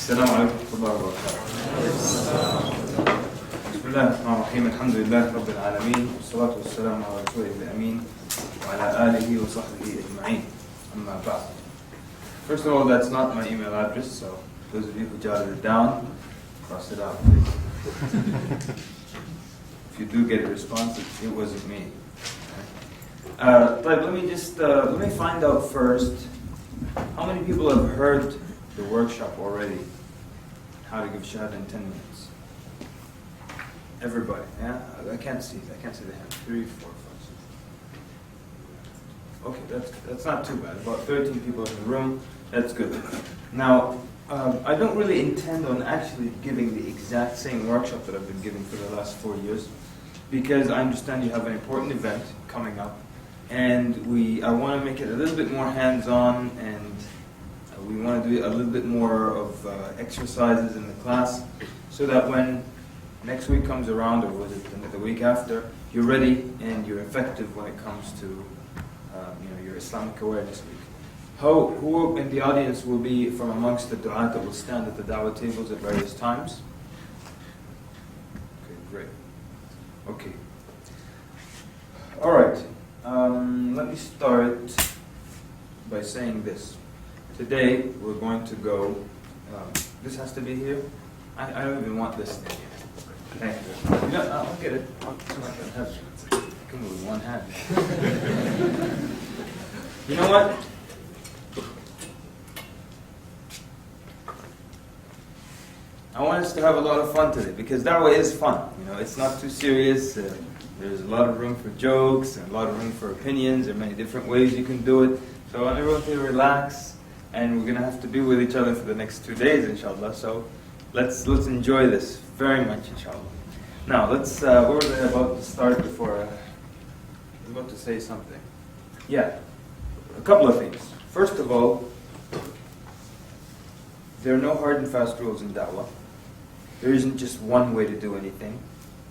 السلام عليكم ورحمة الله وبركاته. بسم الله الرحمن الرحيم. الحمد لله رب العالمين والصلاة والسلام على رسوله الأمين وعلى آله وصحبه أجمعين. أما بعد. First of all, that's not my email address, so those of you who jotted it down, cross it out, please. If you do get a response, it wasn't me. But let me find out first how many people have heard the workshop already. How to give Shahada in 10 minutes. Everybody, yeah? I can't see the hand. 3, 4, 5, 6. Okay, that's not too bad. About 13 people in the room. That's good. Now, I don't really intend on actually giving the exact same workshop that I've been giving for the last 4 years, because I understand you have an important event coming up, and I want to make it a little bit more hands-on, and we want to do a little bit more of exercises in the class, so that when next week comes around, or was it the week after, you're ready and you're effective when it comes to your Islamic awareness week. Who in the audience will be from amongst the du'at that will stand at the Dawah tables at various times? Okay, great. Okay. All right. Let me start by saying this. Today we're going to go. This has to be here. I don't even want this thing here. Thank you. No, I'll get it. I can move one hand. You know what? I want us to have a lot of fun today, because Dawah is fun. It's not too serious. There's a lot of room for jokes and a lot of room for opinions. There are many different ways you can do it. So I want everyone to relax, and we're going to have to be with each other for the next 2 days, inshallah. So let's enjoy this very much, inshallah. Now, where was I about to start before I was about to say something? Yeah, a couple of things. First of all, there are no hard and fast rules in Dawah. There isn't just one way to do anything,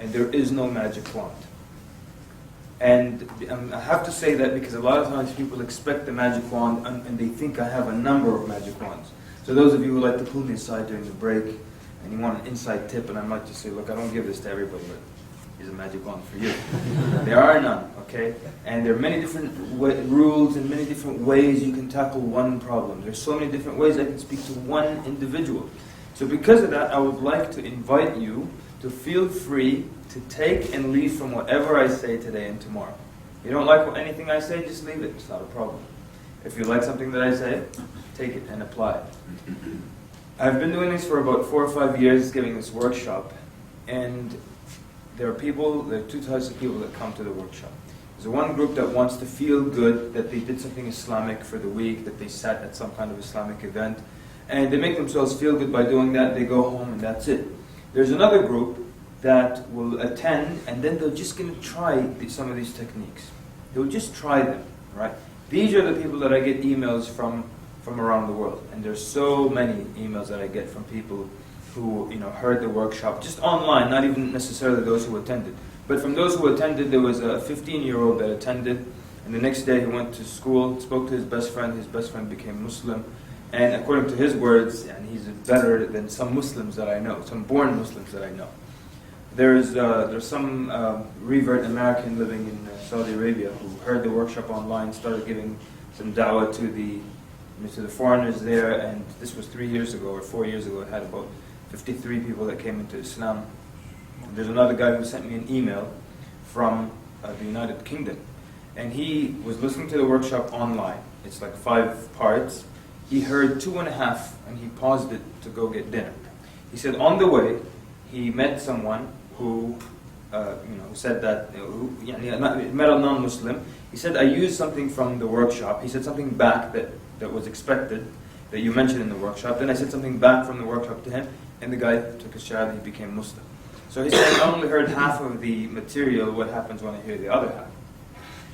and there is no magic wand. And I have to say that because a lot of times people expect the magic wand, and they think I have a number of magic wands. So those of you who like to pull me aside during the break, and you want an inside tip, and I might just say, look, I don't give this to everybody, but here's a magic wand for you. There are none, okay? And there are many different rules and many different ways you can tackle one problem. There's so many different ways I can speak to one individual. So because of that, I would like to invite you to feel free to take and leave from whatever I say today and tomorrow. You don't like anything I say, just leave it. It's not a problem. If you like something that I say, take it and apply it. I've been doing this for about 4 or 5 years, giving this workshop, and there are 2 types of people that come to the workshop. There's one group that wants to feel good, that they did something Islamic for the week, that they sat at some kind of Islamic event, and they make themselves feel good by doing that. They go home and that's it. There's another group that will attend, and then they're just going to try some of these techniques. They'll just try them, right? These are the people that I get emails from around the world, and there's so many emails that I get from people who heard the workshop just online, not even necessarily those who attended. But from those who attended, there was a 15-year-old that attended, and the next day he went to school, spoke to his best friend became Muslim, and according to his words, and he's better than some Muslims that I know, some born Muslims that I know. There's some revert American living in Saudi Arabia who heard the workshop online, started giving some dawah to the foreigners there, and this was 3 years ago or 4 years ago. It had about 53 people that came into Islam. And there's another guy who sent me an email from the United Kingdom, and he was listening to the workshop online. It's like 5 parts. He heard 2.5, and he paused it to go get dinner. He said on the way, he met someone who said that, met a non-Muslim. He said, I used something from the workshop. He said something back that was expected, that you mentioned in the workshop. Then I said something back from the workshop to him, and the guy took his shahada, he became Muslim. So he said, I only heard half of the material. What happens when I hear the other half?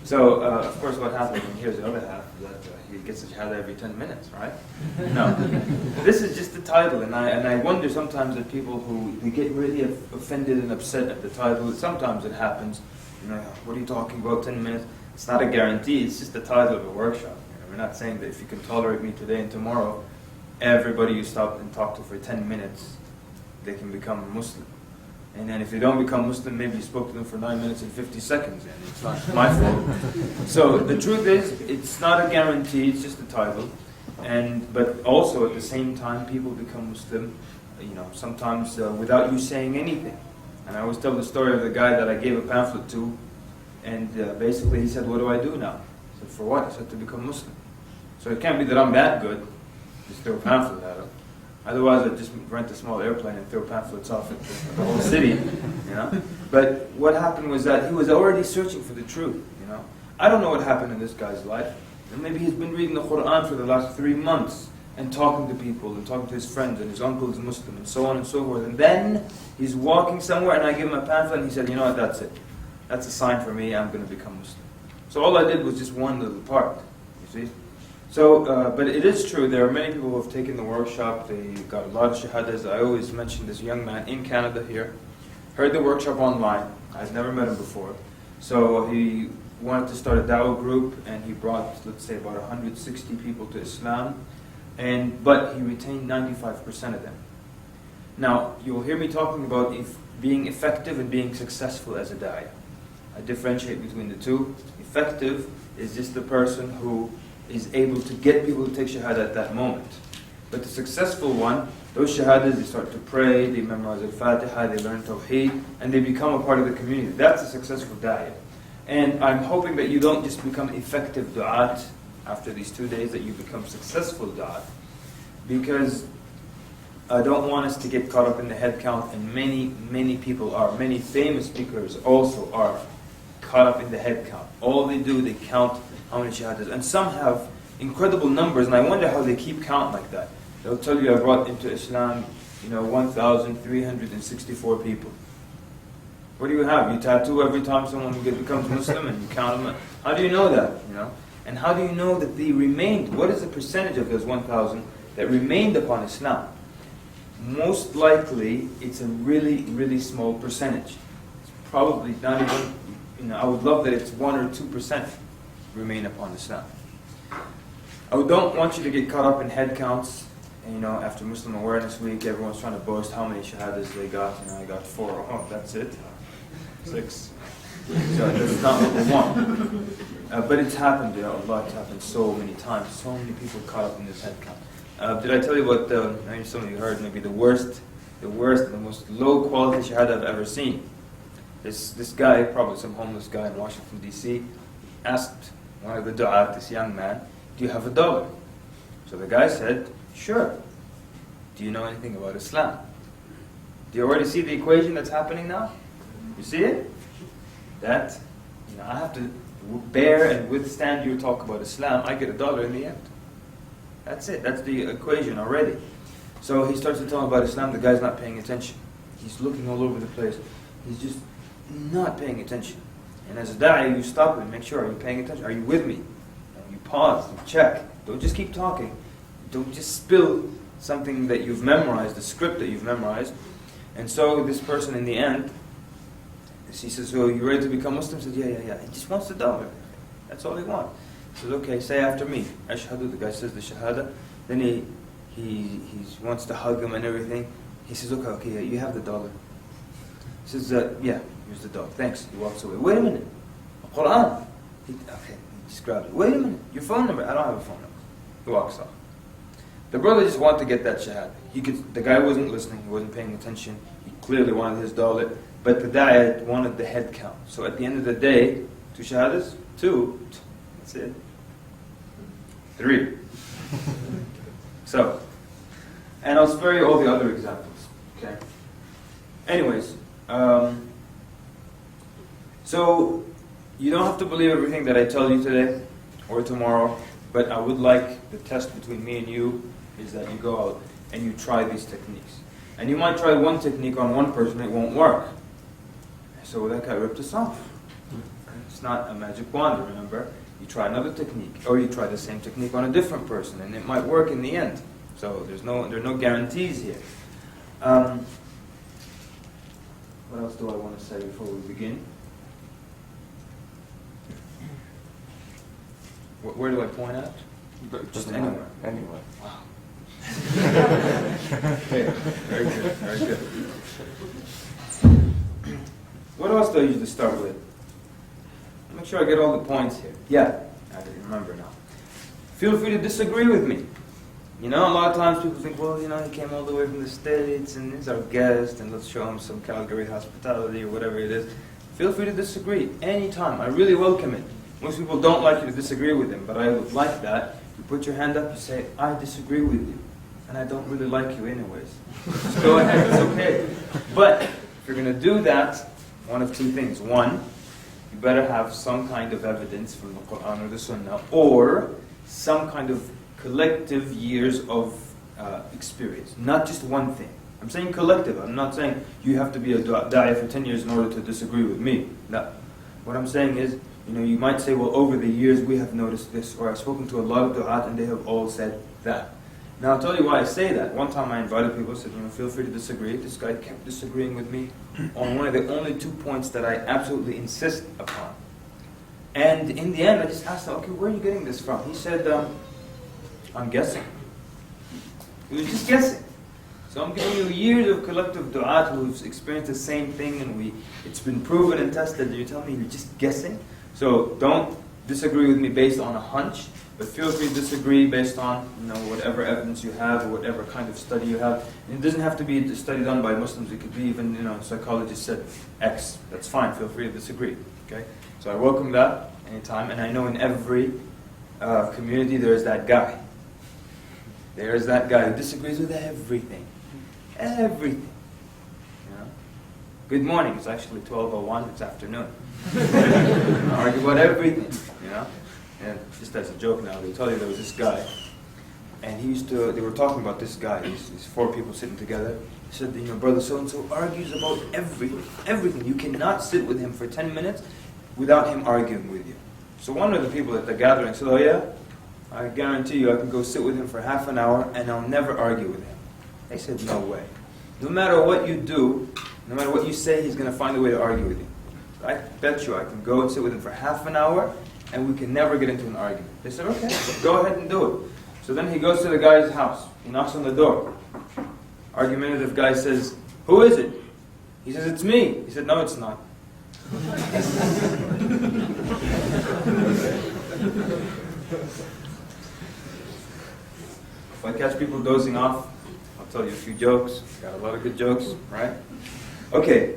So, of course, what happens when he hears the other half is that he gets a shahada every 10 minutes, right? No. This is just the title, and I wonder sometimes at people who they get really offended and upset at the title. Sometimes it happens. What are you talking about, 10 minutes? It's not a guarantee, it's just the title of a workshop. We're not saying that if you can tolerate me today and tomorrow, everybody you stop and talk to for 10 minutes, they can become a Muslim. And then if they don't become Muslim, maybe you spoke to them for 9 minutes and 50 seconds, and it's not my fault. So the truth is, it's not a guarantee, it's just a title. But also at the same time, people become Muslim, sometimes without you saying anything. And I always tell the story of the guy that I gave a pamphlet to, and basically he said, "What do I do now?" I said, "For what?" I said, "To become Muslim." So it can't be that I'm that good, just throw a pamphlet at him. Otherwise, I'd just rent a small airplane and throw pamphlets off at the whole city, But what happened was that he was already searching for the truth, I don't know what happened in this guy's life. And maybe he's been reading the Quran for the last 3 months and talking to people and talking to his friends, and his uncle is Muslim and so on and so forth. And then he's walking somewhere and I give him a pamphlet and he said, "You know what, that's it. That's a sign for me, I'm going to become Muslim." So all I did was just one little part, you see. So, but it is true, there are many people who have taken the workshop, they got a lot of shahadas. I always mention this young man in Canada here, heard the workshop online, I'd never met him before. So he wanted to start a Dawah group, and he brought, let's say, about 160 people to Islam, but he retained 95% of them. Now, you'll hear me talking about being effective and being successful as a da'iyah. I differentiate between the two. Effective is just the person who is able to get people to take Shahada at that moment. But the successful one, those Shahadas, they start to pray, they memorize Al-Fatiha, they learn Tawheed, and they become a part of the community. That's a successful da'iyah. And I'm hoping that you don't just become effective du'at after these 2 days, that you become successful du'at. Because I don't want us to get caught up in the head count, and many people are. Many famous speakers also are caught up in the head count. All they do, they count how many shahadas. And some have incredible numbers, and I wonder how they keep count like that. They'll tell you I brought into Islam, 1,364 people. What do you have? You tattoo every time someone becomes Muslim and you count them. How do you know that? And how do you know that they remained? What is the percentage of those 1,000 that remained upon Islam? Most likely, it's a really, really small percentage. It's probably not even, I would love that it's 1 or 2% remain upon Islam. I don't want you to get caught up in head counts. After Muslim Awareness Week, everyone's trying to boast how many shahadas they got. I got 4. Oh, that's it. 6. So that's not what we want. But it's happened, Allah, it's happened so many times. So many people caught up in this head count. Did I tell you what, maybe some of you heard, maybe the worst, the most low quality shahada I've ever seen? This guy, probably some homeless guy in Washington, D.C., asked one of the du'at, this young man, "Do you have $1?" So the guy said, "Sure. Do you know anything about Islam?" Do you already see the equation that's happening now? You see it? That, I have to bear and withstand your talk about Islam, I get $1 in the end. That's it. That's the equation already. So he starts to tell him about Islam. The guy's not paying attention. He's looking all over the place. He's just not paying attention. And as a da'iyah, you stop and make sure, are you paying attention? Are you with me? And you pause and check. Don't just keep talking. Don't just spill something that you've memorized, the script that you've memorized. And so this person in the end, he says, "So you ready to become Muslim?" He says, yeah. He just wants $1. That's all he wants. He says, "Okay, say after me. Ashhadu." The guy says the Shahada. Then he wants to hug him and everything. He says, okay, you have $1. He says, "Yeah, here's $1. Thanks." He walks away. "Wait a minute. Quran." He just grabs it. "Wait a minute. Your phone number." "I don't have a phone number." He walks off. The brother just wanted to get that Shahada. The guy wasn't listening. He wasn't paying attention. He clearly wanted his $1. But the da'iyah wanted the head count. So at the end of the day, 2 shahadas? 2. That's it. 3. So, and I'll spare you all the other examples. Okay. Anyways, so you don't have to believe everything that I tell you today or tomorrow, but I would like the test between me and you is that you go out and you try these techniques. And you might try one technique on one person, it won't work. So that guy ripped us off. It's not a magic wand, remember? You try another technique, or you try the same technique on a different person, and it might work in the end. So there are no guarantees here. What else do I want to say before we begin? Where do I point at? Just anywhere. Wow. Okay, very good, very good. What else do I usually start with? Make sure I get all the points here. Yeah, I remember now. Feel free to disagree with me. You know, a lot of times people think, well, you know, he came all the way from the States and he's our guest and let's show him some Calgary hospitality or whatever it is. Feel free to disagree anytime. I really welcome it. Most people don't like you to disagree with them, but I would like that. You put your hand up, you say, I disagree with you. And I don't really like you anyways. Just go ahead, it's okay. But if you're going to do that, one of two things. One, you better have some kind of evidence from the Quran or the Sunnah, or some kind of collective years of experience, not just one thing. I'm saying collective. I'm not saying you have to be a da'ih for 10 years in order to disagree with me. No. What I'm saying is, you know, you might say, well, over the years we have noticed this, or I've spoken to a lot of du'at and they have all said that. Now I'll tell you why I say that. One time I invited people, said, you know, feel free to disagree. This guy kept disagreeing with me on one of the only 2 points that I absolutely insist upon. And in the end, I just asked him, okay, where are you getting this from? He said, I'm guessing. He was just guessing. So I'm giving you years of collective du'at who've experienced the same thing, and it's been proven and tested, and you're telling me you're just guessing? So don't disagree with me based on a hunch, but feel free to disagree based on, you know, whatever evidence you have or whatever kind of study you have. And it doesn't have to be a study done by Muslims. It could be even, you know, psychologists said X. That's fine. Feel free to disagree. Okay. So I welcome that anytime, and I know in every community there is that guy. There is that guy who disagrees with everything. Everything. You know? Good morning. It's actually 12:01. It's afternoon. Argue about everything. You know. And just as a joke now, they tell you there was this guy, and they were talking about this guy, these 4 people sitting together. He said, you know, brother so-and-so argues about everything. You cannot sit with him for 10 minutes without him arguing with you. So one of the people at the gathering said, oh yeah? I guarantee you I can go sit with him for half an hour and I'll never argue with him. They said, no way. No matter what you do, no matter what you say, he's going to find a way to argue with you. I bet you I can go and sit with him for half an hour and we can never get into an argument. They said, okay, go ahead and do it. So then he goes to the guy's house. He knocks on the door. Argumentative guy says, who is it? He says, it's me. He said, no, it's not. If I catch people dozing off, I'll tell you a few jokes. Got a lot of good jokes, right? Okay,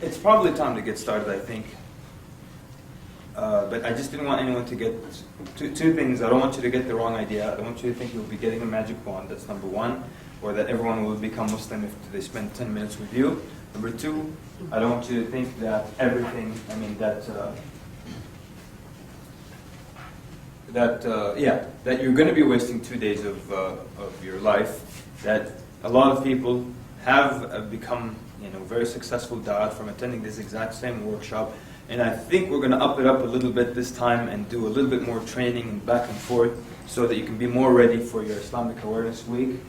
it's probably time to get started, I think. But I just didn't want anyone to get two things. I don't want you to get the wrong idea. I don't want you to think you'll be getting a magic wand. That's number one. Or that everyone will become Muslim if they spend 10 minutes with you. Number two, I don't want you to think that everything, that you're going to be wasting 2 days of your life. That a lot of people have become, very successful da'at from attending this exact same workshop. And I think we're going to up it up a little bit this time and do a little bit more training and back and forth so that you can be more ready for your Islamic Awareness Week.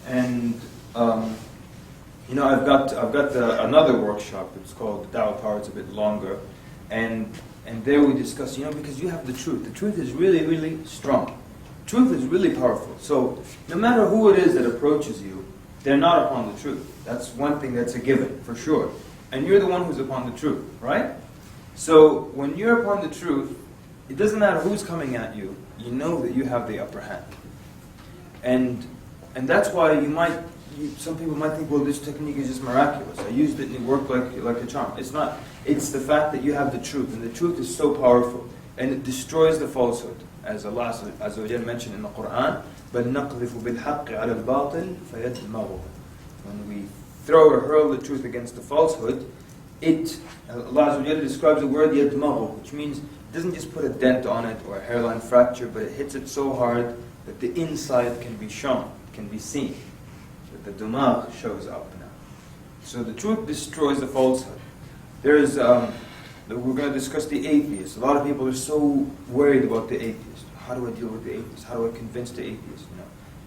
And I've got another workshop. It's called Dawah Power. It's a bit longer, and there we discuss. Because you have the truth. The truth is really, really strong. Truth is really powerful. So no matter who it is that approaches you, they're not upon the truth. That's one thing that's a given for sure. And you're the one who's upon the truth, right? So when you're upon the truth, it doesn't matter who's coming at you. You know that you have the upper hand, and that's why some people might think, well, this technique is just miraculous. I used it and it worked like a charm. It's not. It's the fact that you have the truth, and the truth is so powerful, and it destroys the falsehood, as Allah Azza wa Jalla mentioned in the Quran. بَلْ نَقْذِفُ بِالْحَقِّ عَلَى الْبَاطِلِ فَيَدْمَغُهُ. When we throw or hurl the truth against the falsehood, Allah Azza wa Jalla describes the word يَدْمَغُهُ, which means it doesn't just put a dent on it or a hairline fracture, but it hits it so hard that the inside can be shown, can be seen. That the dumagh shows up now. So the truth destroys the falsehood. We're going to discuss the atheist. A lot of people are so worried about the atheist. How do I deal with the atheist? How do I convince the atheist?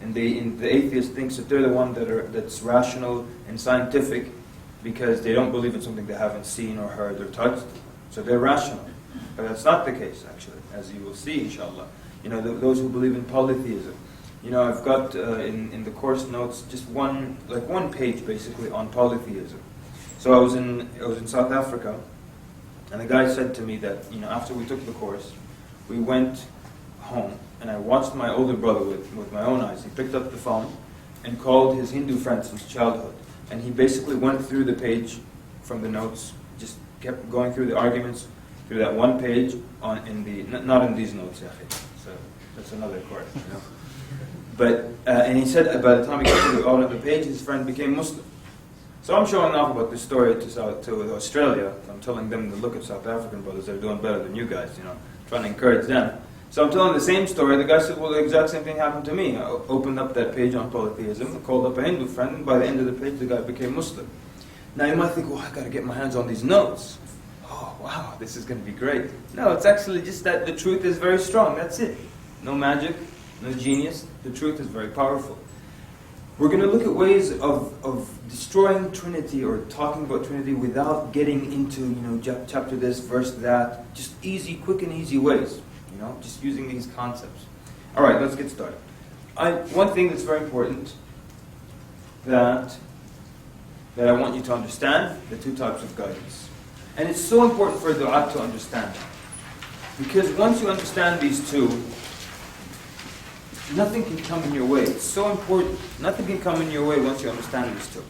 And the atheist thinks that they're the one that's rational and scientific because they don't believe in something they haven't seen or heard or touched. So they're rational. But that's not the case, actually, as you will see, inshallah. Those who believe in polytheism. I've got in the course notes just one page basically on polytheism. So I was in South Africa, and the guy said to me that after we took the course, we went home, and I watched my older brother with my own eyes. He picked up the phone and called his Hindu friend since childhood, and he basically went through the page from the notes, just kept going through the arguments through that one page not in these notes, so that's another course. But and he said by the time he got to the end of the page, his friend became Muslim. So I'm showing off about this story to Australia. I'm telling them to look at South African brothers; they're doing better than you guys. Trying to encourage them. So I'm telling the same story. The guy said, well, the exact same thing happened to me. I opened up that page on polytheism, called up a Hindu friend, and by the end of the page, the guy became Muslim. Now you might think, well, I got to get my hands on these notes. Oh, wow, this is going to be great. No, it's actually just that the truth is very strong. That's it. No magic, no genius. The truth is very powerful. We're going to look at ways of destroying Trinity or talking about Trinity without getting into, chapter this, verse that. Just quick and easy ways. Just using these concepts. All right, let's get started. One thing that's very important that I want you to understand, the two types of guidance. And it's so important for du'at to understand. Because once you understand these two, nothing can come in your way. It's so important. Nothing can come in your way once you understand these two.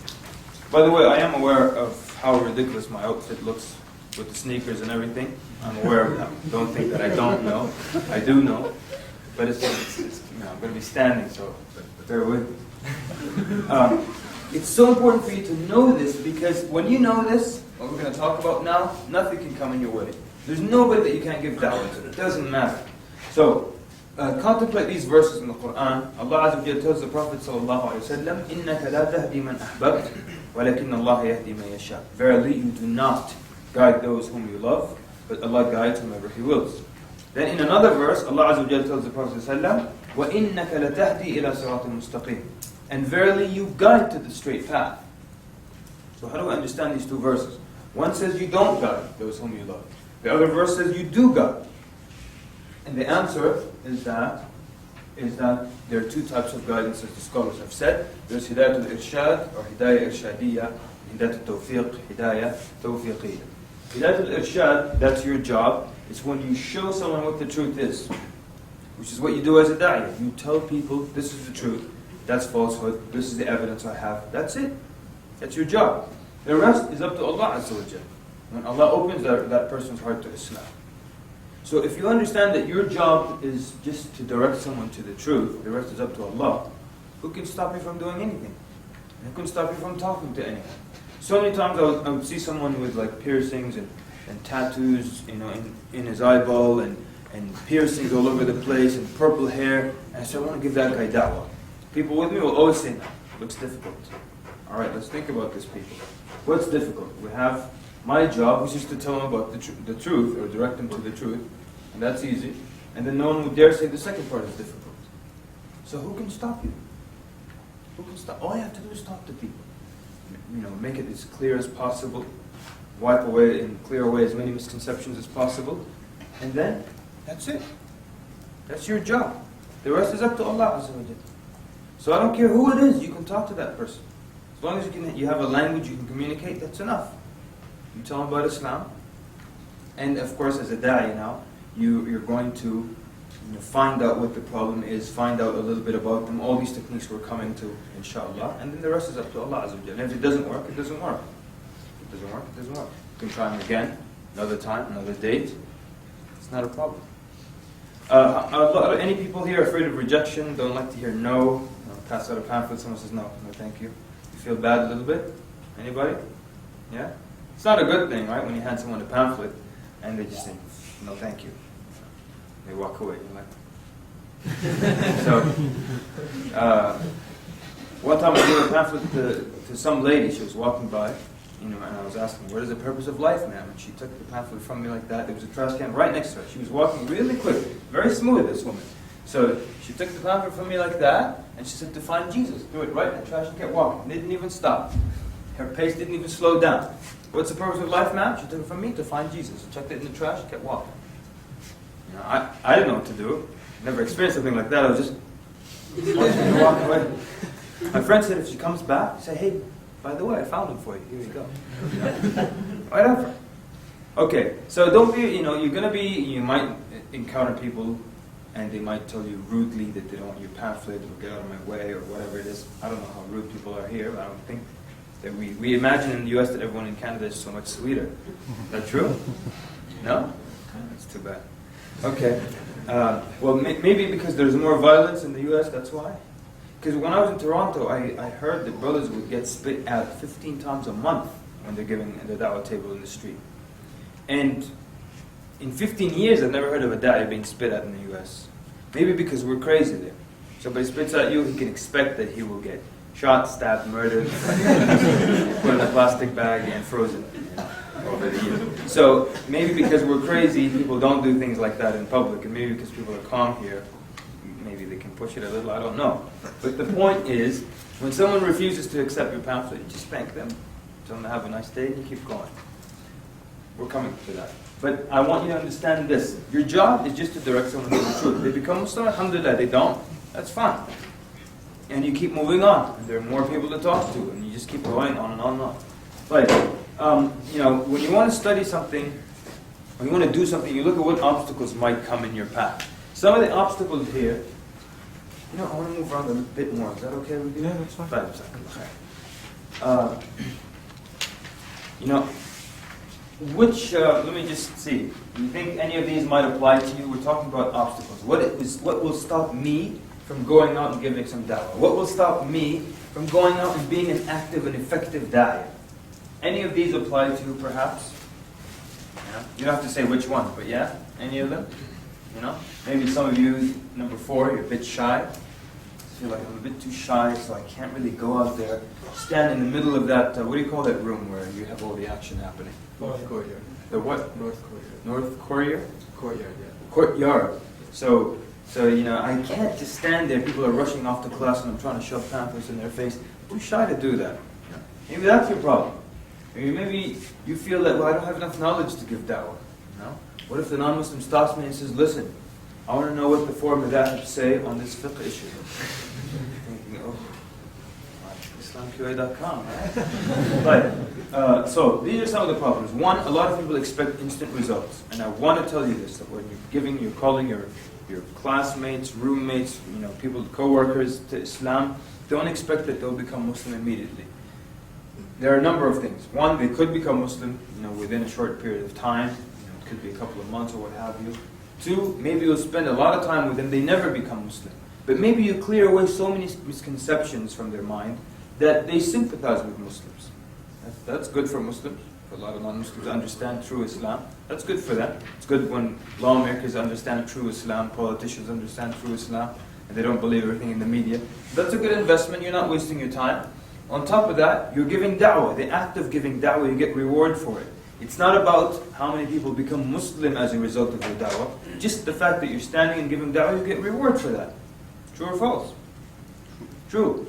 By the way, I am aware of how ridiculous my outfit looks with the sneakers and everything. I'm aware of that. Don't think that I don't know. I do know. But it's I'm going to be standing, so bear with me. It's so important for you to know this, because when you know this, what we're going to talk about now, nothing can come in your way. There's nobody that you can't give da'wah to. It doesn't matter. So, contemplate these verses in the Quran. Allah Azza wa Jalla tells the Prophet sallallahu alaihi wasallam, إِنَّكَ لَا تَهْدِي مَنْ أَحْبَبْتَ وَلَكِنَّ اللَّهَ يَهْدِي مَن يَشَاءُ. Verily, you do not guide those whom you love, but Allah guides whomever He wills. Then in another verse, Allah Azza wa Jalla tells the Prophet sallallahu وَإِنَّكَ لَتَهْدِي إِلَى صِرَاطٍ مُسْتَقِيمٍ. And verily, you guide to the straight path. So how do I understand these two verses? One says you don't guide those whom you love. The other verse says you do guide. And the answer is that there are two types of guidance, as the scholars have said. There's Hidayat al-Irshad or Hidayah Irshadiyya, Hidayat al-Tawfiq, Hidayah Tawfiqiyya. Hidayat al-Irshad, that's your job. It's when you show someone what the truth is, which is what you do as a da'iyah. You tell people, this is the truth, that's falsehood, this is the evidence I have. That's it. That's your job. The rest is up to Allah Azza wa Jalla. When Allah opens that person's heart to Islam. So if you understand that your job is just to direct someone to the truth, the rest is up to Allah, who can stop you from doing anything? Who can stop you from talking to anyone? So many times I would see someone with like piercings and tattoos, in his eyeball and piercings all over the place and purple hair, and I said, I want to give that guy da'wah. People with me will always say, no, it looks difficult. All right, let's think about this, people. What's difficult? We have my job, which is to tell them about the truth, or direct them to the truth, and that's easy. And then no one would dare say the second part is difficult. So who can stop you? Who can stop? All you have to do is talk to people. Make it as clear as possible. Wipe away and clear away as many misconceptions as possible. And then, that's it. That's your job. The rest is up to Allah Azza wa Jalla. So I don't care who it is, you can talk to that person. As long as you have a language you can communicate, that's enough. You tell them about Islam. And of course, as a da'i now, you're going to find out what the problem is, find out a little bit about them. All these techniques we're coming to, inshallah. And then the rest is up to Allah Azza wa Jalla. And if it doesn't work, it doesn't work. If it doesn't work, it doesn't work. You can try them again, another time, another date. It's not a problem. Any people here afraid of rejection, don't like to hear no? Pass out a pamphlet, someone says no thank you. You feel bad a little bit? Anybody? Yeah? It's not a good thing, right? When you hand someone a pamphlet and they just say, no thank you. They walk away. You're like, so, one time I gave a pamphlet to some lady. She was walking by, and I was asking, what is the purpose of life, ma'am? And she took the pamphlet from me like that. There was a trash can right next to her. She was walking really quick, very smooth, this woman. So she took the pamphlet from me like that, and she said to find Jesus. Threw it right in the trash and kept walking. Didn't even stop. Her pace didn't even slow down. What's the purpose of life, ma'am? She took it from me to find Jesus. Chucked it in the trash and kept walking. I didn't know what to do. Never experienced something like that. I was just Watch me walk away. My friend said if she comes back, say, hey, by the way, I found him for you. Here you go. Whatever. Okay, so don't be, you might encounter people and they might tell you rudely that they don't want your pamphlet or get out of my way or whatever it is. I don't know how rude people are here, but I don't think that we imagine in the US that everyone in Canada is so much sweeter. Is that true? No? That's too bad. Okay. Well, maybe because there's more violence in the US, that's why. Because when I was in Toronto, I heard that brothers would get spit at 15 times a month when they're giving the da'wah table in the street. And in 15 years, I've never heard of a da'wah being spit at in the US. Maybe because we're crazy there. Somebody spits at you, he can expect that he will get shot, stabbed, murdered, put in a plastic bag and frozen over the years. So maybe because we're crazy, people don't do things like that in public. And maybe because people are calm here, maybe they can push it a little, I don't know. But the point is, when someone refuses to accept your pamphlet, you just thank them, tell them to have a nice day, and you keep going. We're coming to that. But I want you to understand this. Your job is just to direct someone to the truth. They become Muslim, alhamdulillah, they don't. That's fine. And you keep moving on. And there are more people to talk to, and you just keep going on and on and on. But, when you want to study something, when you want to do something, you look at what obstacles might come in your path. Some of the obstacles here, I want to move around a bit more. Is that okay with you? Yeah, that's fine. Let me just see. Do you think any of these might apply to you? We're talking about obstacles. What will stop me from going out and giving some da'wah? What will stop me from going out and being an active and effective da'wah? Any of these apply to you, perhaps? Yeah. You don't have to say which one, but yeah? Any of them? Maybe some of you, number 4, you're a bit shy. I feel like I'm a bit too shy, so I can't really go out there, stand in the middle of that, what do you call that room where you have all the action happening? North Korea. The what? North Korea. North Korea? Courtyard, yeah. Courtyard. So I can't just stand there, people are rushing off to class and I'm trying to shove pamphlets in their face. I'm too shy to do that. Maybe that's your problem. Maybe you feel that, I don't have enough knowledge to give da'wah. What if the non-Muslim stops me and says, listen, I want to know what the four madhahib say on this fiqh issue. Thinking, IslamQA.com, right? So these are some of the problems. One, a lot of people expect instant results. And I want to tell you this, that when you're calling your classmates, roommates, people, co-workers to Islam, don't expect that they'll become Muslim immediately. There are a number of things. One, they could become Muslim, within a short period of time. It could be a couple of months or what have you. 2, maybe you'll spend a lot of time with them, they never become Muslim. But maybe you clear away so many misconceptions from their mind that they sympathize with Muslims. That's good for Muslims, for a lot of non-Muslims to understand true Islam. That's good for them. It's good when lawmakers understand true Islam, politicians understand true Islam, and they don't believe everything in the media. That's a good investment, you're not wasting your time. On top of that, you're giving da'wah. The act of giving da'wah, you get reward for it. It's not about how many people become Muslim as a result of your da'wah. Just the fact that you're standing and giving da'wah, you get reward for that. True or false? True.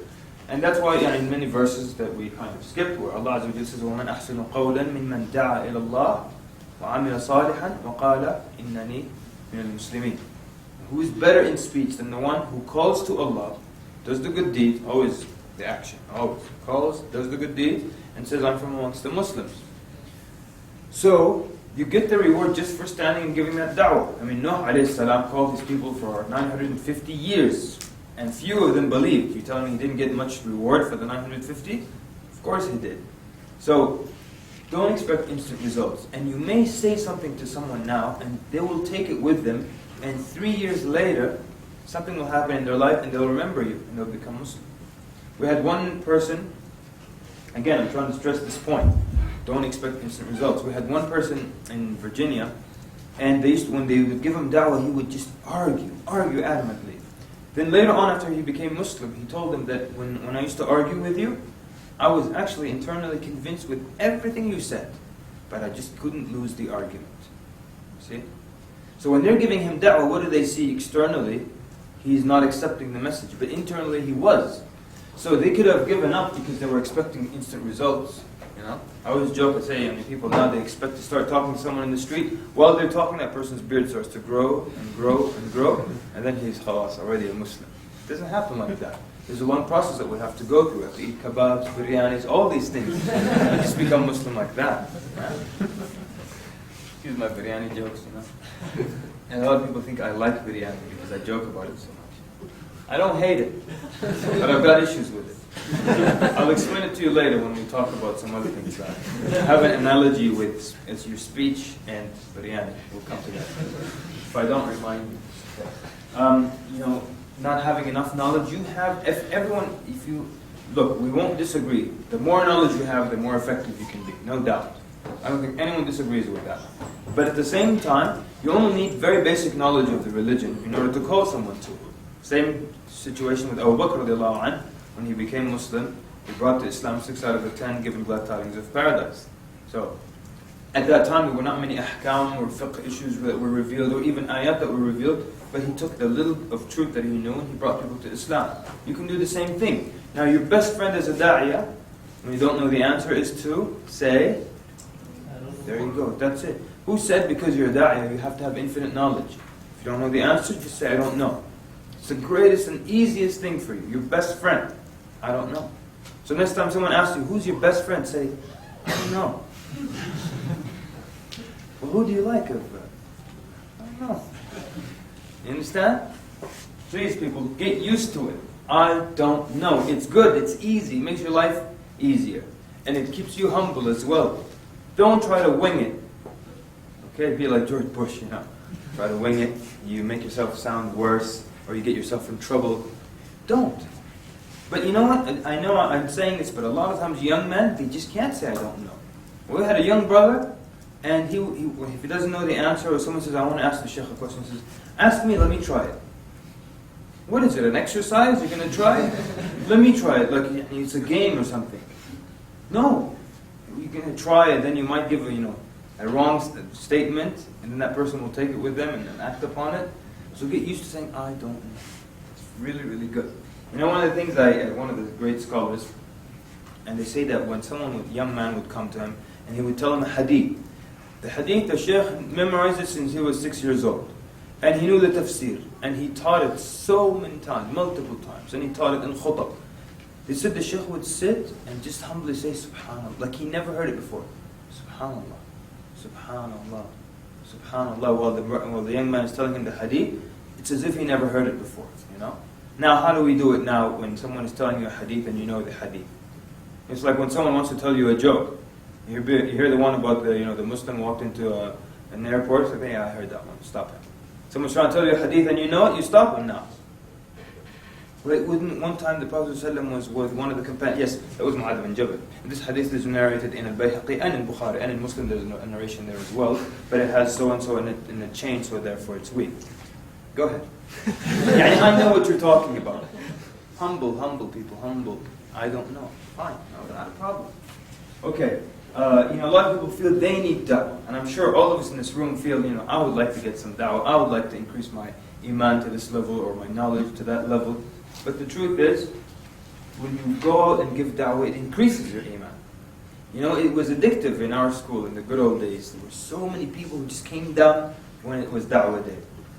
And that's why in many verses that we kind of skipped, where Allah Azza wa Jalla says, وَمَنْ أَحْسَنُ قَوْلًا مِمَّنْ دَعَى إِلَى اللَّهِ وَعَمِلَ صَالِحًا وَقَالَ إِنَّنِي مِنَ الْمُسْلِمِينَ. Who is better in speech than the one who calls to Allah, does the good deed, always the action, always calls, does the good deed, and says, I'm from amongst the Muslims. So, you get the reward just for standing and giving that da'wah. Nuh alayhi salam called his people for 950 years, and few of them believed. You're telling me he didn't get much reward for the 950? Of course he did. So, don't expect instant results. And you may say something to someone now, and they will take it with them, and 3 years later, something will happen in their life, and they'll remember you, and they'll become Muslim. We had one person, again, I'm trying to stress this point, don't expect instant results. We had one person in Virginia, and when they would give him da'wah, he would just argue adamantly. Then later on, after he became Muslim, he told them that when I used to argue with you, I was actually internally convinced with everything you said, but I just couldn't lose the argument. See? So when they're giving him da'wah, what do they see externally? He's not accepting the message, but internally he was. So they could have given up because they were expecting instant results. I always joke and say, people now, they expect to start talking to someone in the street. While they're talking, that person's beard starts to grow and grow and grow, and then he's khalas, already a Muslim. doesn't happen like that. There's a long process that we have to go through. We have to eat kebabs, biryanis, all these things. You just become Muslim like that. Right? Excuse my biryani jokes, you know. And a lot of people think I like biryani because I joke about it so much. I don't hate it, but I've got issues with it. I'll explain it to you later when we talk about some other things. I have an analogy with it's your speech and biryani. We'll come to that. If I don't, remind me. You know, not having enough knowledge. You have, if you look, we won't disagree. The more knowledge you have, the more effective you can be, no doubt. I don't think anyone disagrees with that. But at the same time, you only need very basic knowledge of the religion in order to call someone to it. Same situation with Abu Bakr radiallahu anh. When he became Muslim, he brought to Islam 6 out of the 10 given glad tidings of paradise. So, at that time there were not many ahkam or fiqh issues that were revealed, or even ayat that were revealed, but he took the little of truth that he knew and he brought people to Islam. You can do the same thing. Now your best friend as a da'iyah, when you don't know the answer, is to say, there you go, that's it. Who said because you're a da'iyah you have to have infinite knowledge? If you don't know the answer, just say, I don't know. It's the greatest and easiest thing for you. Your best friend, I don't know. So next time someone asks you, who's your best friend? Say, I don't know. Well, who do you like? I don't know. You understand? Please, people, get used to it. I don't know. It's good. It's easy. It makes your life easier. And it keeps you humble as well. Don't try to wing it. Okay? Be like George Bush, you know. Try to wing it. You make yourself sound worse, or you get yourself in trouble. Don't. But you know what? I know I'm saying this, but a lot of times young men, they just can't say I don't know. We had a young brother, and if he doesn't know the answer, or someone says, I want to ask the sheikh a question, he says, ask me, let me try it. What is it, an exercise? You're going to try it? Let me try it, like it's a game or something. No. You're going to try it, then you might give a wrong statement, and then that person will take it with them and then act upon it. So get used to saying, I don't know. It's really, really good. You know, one of the things one of the great scholars, and they say that when a young man would come to him, and he would tell him a hadith. The hadith, the sheikh memorized it since he was 6 years old. And he knew the tafsir. And he taught it so many times, multiple times. And he taught it in khutab. They said the sheikh would sit and just humbly say, Subhanallah, like he never heard it before. Subhanallah, Subhanallah, Subhanallah. While the young man is telling him the hadith, it's as if he never heard it before, you know? Now, how do we do it now when someone is telling you a hadith and you know the hadith? It's like when someone wants to tell you a joke. You hear the one about the Muslim walked into an airport. It's like, yeah, I heard that one. Stop him. Someone's trying to tell you a hadith and you know it, you stop him now. One time the Prophet ﷺ was with one of the companions. Yes, that was Mu'adh bin Jabal. This hadith is narrated in Al-Bayhaqi and in Bukhari and in Muslim. There's a narration there as well, but it has so and so in the chain, so therefore it's weak. Go ahead. I know what you're talking about. Humble people, humble. I don't know. Fine, no, not a problem. Okay. A lot of people feel they need da'wah, and I'm sure all of us in this room feel, I would like to get some da'wah, I would like to increase my iman to this level or my knowledge to that level. But the truth is, when you go out and give da'wah, it increases your iman. It was addictive in our school in the good old days. There were so many people who just came down when it was da'wah day.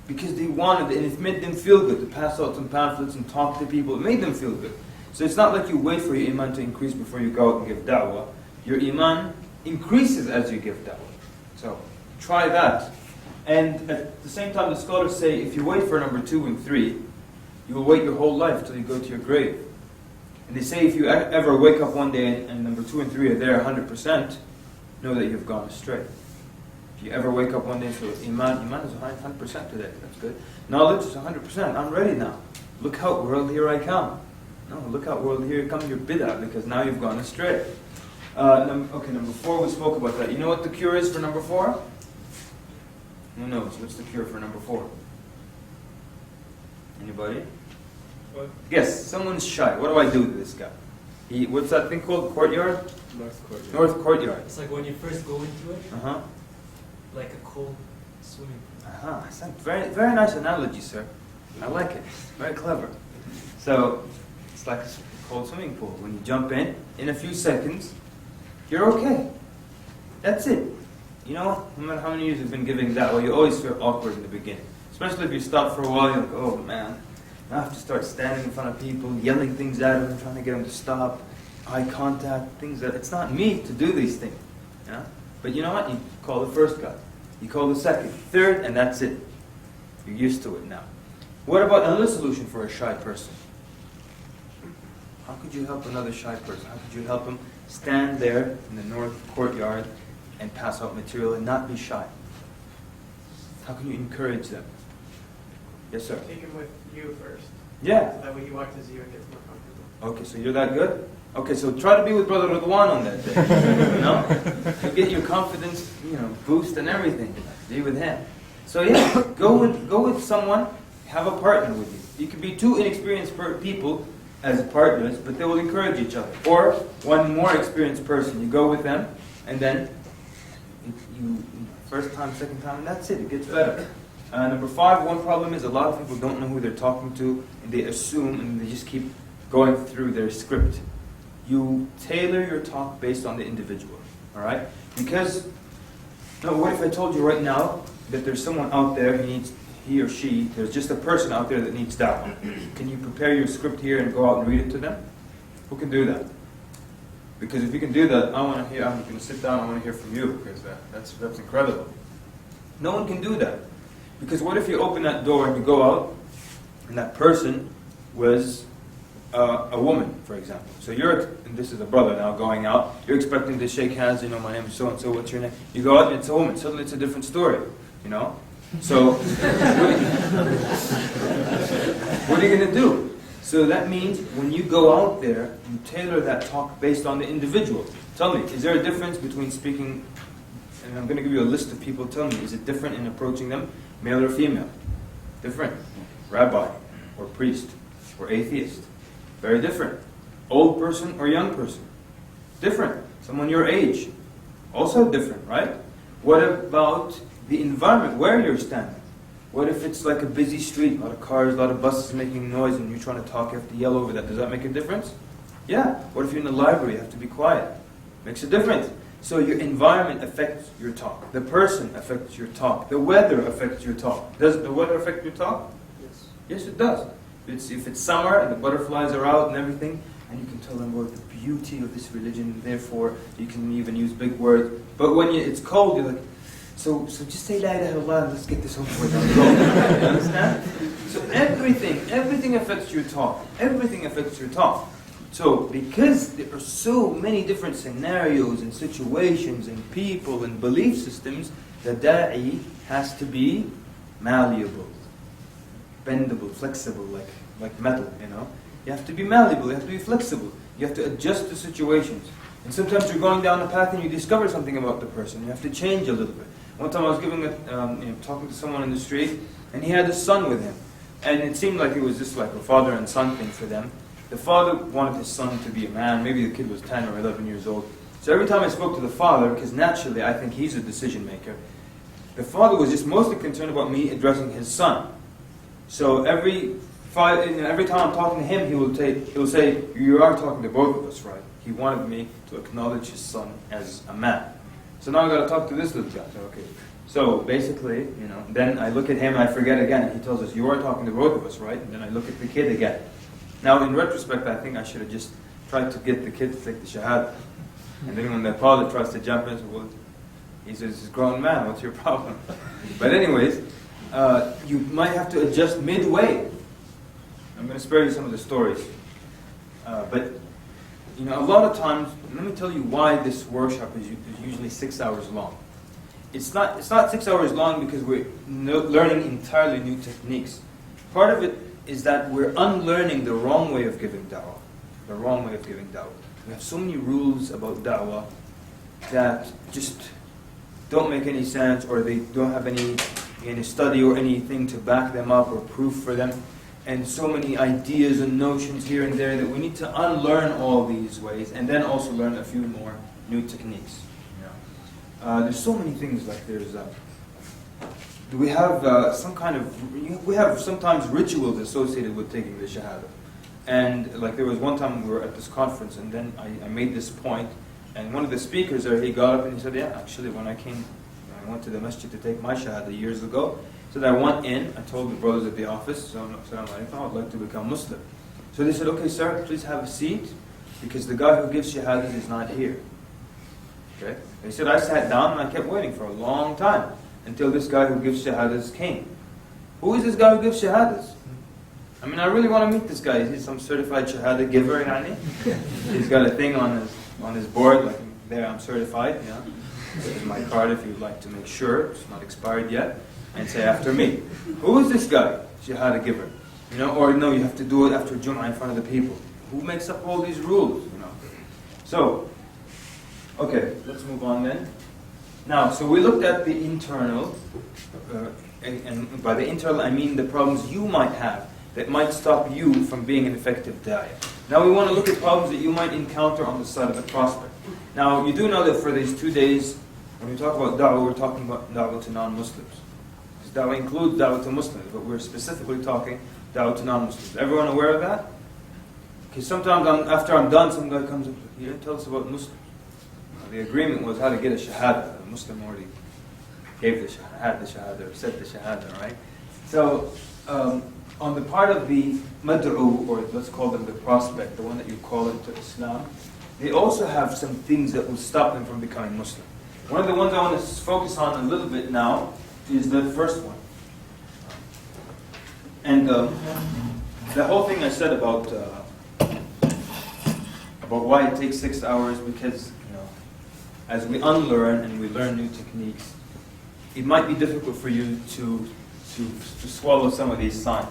Because they wanted it, and it made them feel good to pass out some pamphlets and talk to people. It made them feel good. So it's not like you wait for your iman to increase before you go out and give da'wah. Your iman increases as you give da'wah. So try that. And at the same time, the scholars say if you wait for number 2 and 3, you will wait your whole life till you go to your grave. And they say if you ever wake up one day and number 2 and 3 are there 100%, know that you've gone astray. If you ever wake up one day and say, iman is 100% today, that's good. Knowledge is 100%, I'm ready now. Look out world, here I come. No, look out world, here comes your bid'ah, because now you've gone astray. Number 4, we spoke about that. You know what the cure is for number 4? Who knows? What's the cure for number 4? Anybody? What? Yes, someone's shy. What do I do to this guy? What's that thing called? Courtyard? North Courtyard. North Courtyard. It's like when you first go into it, Uh-huh. like a cold swimming pool. Uh-huh. That's a very, very nice analogy, sir. I like it. Very clever. So, it's like a cold swimming pool. When you jump in a few seconds, you're okay. That's it. No matter how many years you've been giving da'wah, you always feel awkward in the beginning. Especially if you stop for a while, you're like, oh man. I have to start standing in front of people, yelling things at them, trying to get them to stop, eye contact, things that, it's not me to do these things. Yeah? But you know what? You call the first guy. You call the second, third, and that's it. You're used to it now. What about another solution for a shy person? How could you help another shy person? How could you help him stand there in the north courtyard and pass out material and not be shy? How can you encourage them? Yes, sir. Take him with you first. Yeah. So that way he walks to you and gets more comfortable. Okay, so you're that good? Okay, so try to be with Brother Ridwan on that day. You know? You get your confidence, boost and everything. Be with him. So yeah, go with someone, have a partner with you. You can be two inexperienced people as partners, but they will encourage each other. Or one more experienced person, you go with them, and then you first time, second time, and that's it. It gets better. Number 5, one problem is a lot of people don't know who they're talking to, and they assume, and they just keep going through their script. You tailor your talk based on the individual, all right? Because, what if I told you right now that there's someone out there who needs, he or she, there's just a person out there that needs dawah. Can you prepare your script here and go out and read it to them? Who can do that? Because if you can do that, I'm going to sit down, I want to hear from you, because that's incredible. No one can do that. Because what if you open that door and you go out, and that person was a woman, for example. So and this is a brother now going out, you're expecting to shake hands, my name is so-and-so, what's your name? You go out and it's a woman, suddenly it's a different story, So, what are you going to do? So that means when you go out there, you tailor that talk based on the individual. Tell me, is there a difference between speaking, and I'm going to give you a list of people, tell me, is it different in approaching them, male or female? Different. Rabbi, or priest, or atheist. Very different. Old person or young person? Different. Someone your age? Also different, right? What about the environment where you're standing? What if it's like a busy street, a lot of cars, a lot of buses making noise, and you're trying to talk, you have to yell over that. Does that make a difference? Yeah. What if you're in the library, you have to be quiet? Makes a difference. So your environment affects your talk. The person affects your talk. The weather affects your talk. Does the weather affect your talk? Yes. Yes, it does. If it's summer and the butterflies are out and everything, and you can tell them about the beauty of this religion, and therefore you can even use big words. But when it's cold, you're like, so just say La ilaha illallah and let's get this over with. You understand? So everything affects your talk. Everything affects your talk. So because there are so many different scenarios and situations and people and belief systems, the da'i has to be malleable, bendable, flexible, like metal, You have to be malleable, you have to be flexible. You have to adjust to situations. And sometimes you're going down a path and you discover something about the person. You have to change a little bit. One time I was talking to someone in the street, and he had a son with him. And it seemed like it was just like a father and son thing for them. The father wanted his son to be a man. Maybe the kid was 10 or 11 years old. So every time I spoke to the father, because naturally I think he's a decision maker, the father was just mostly concerned about me addressing his son. So every time I'm talking to him, he'll say, "You are talking to both of us, right?" He wanted me to acknowledge his son as a man. So now I got to talk to this little guy. Okay. So basically, then I look at him and I forget again. He tells us, "You are talking to both of us, right?" And then I look at the kid again. Now, in retrospect, I think I should have just tried to get the kid to take the Shahada. And then when the father tries to jump in, he says, "He's a grown man, what's your problem?" But anyways, you might have to adjust midway. I'm going to spare you some of the stories. But a lot of times, let me tell you why this workshop is usually 6 hours long. It's not 6 hours long because we're learning entirely new techniques. Part of it is that we're unlearning the wrong way of giving da'wah. The wrong way of giving da'wah. We have so many rules about da'wah that just don't make any sense, or they don't have any study or anything to back them up or proof for them. And so many ideas and notions here and there that we need to unlearn all these ways and then also learn a few more new techniques. There's so many things, like we have sometimes rituals associated with taking the Shahada. And like there was one time we were at this conference, and then I made this point, and one of the speakers there, he got up and he said, "Yeah, actually when I went to the masjid to take my Shahada years ago," So I went in, I told the brothers at the office, Assalamu alaikum, I'd like to become Muslim. So they said, okay sir, please have a seat, because the guy who gives shahadas is not here. Okay? They said, I sat down and I kept waiting for a long time, until this guy who gives shahadas came. Who is this guy who gives shahadas? I mean, I really want to meet this guy. Is he some certified shahada giver, yani? He's got a thing on his board, like, there, I'm certified, yeah. This is my card if you'd like to make sure it's not expired yet, and say after me. Who is this guy, shahada giver? You know, or no, you have to do it after Jum'ah in front of the people. Who makes up all these rules, you know? So, okay, let's move on then. Now, so we looked at the internal, and by the internal I mean the problems you might have that might stop you from being an effective da'iyah. Now we want to look at problems that you might encounter on the side of the prospect. Now, you do know that for these 2 days, when we talk about da'wah, we're talking about da'wah to non-Muslims. Because da'wah includes da'wah to Muslims, but we're specifically talking da'wah to non-Muslims. Everyone aware of that? Because sometimes after I'm done, some guy comes up, you didn't tell us about Muslims. The agreement was how to get a shahada. The Muslim already gave the shahada, or said the shahada, right? So, on the part of the mad'u, or let's call them the prospect, the one that you call into Islam, they also have some things that will stop them from becoming Muslim. One of the ones I want to focus on a little bit now is the first one. And the whole thing I said about why it takes 6 hours, because as we unlearn and we learn new techniques, it might be difficult for you to swallow some of these signs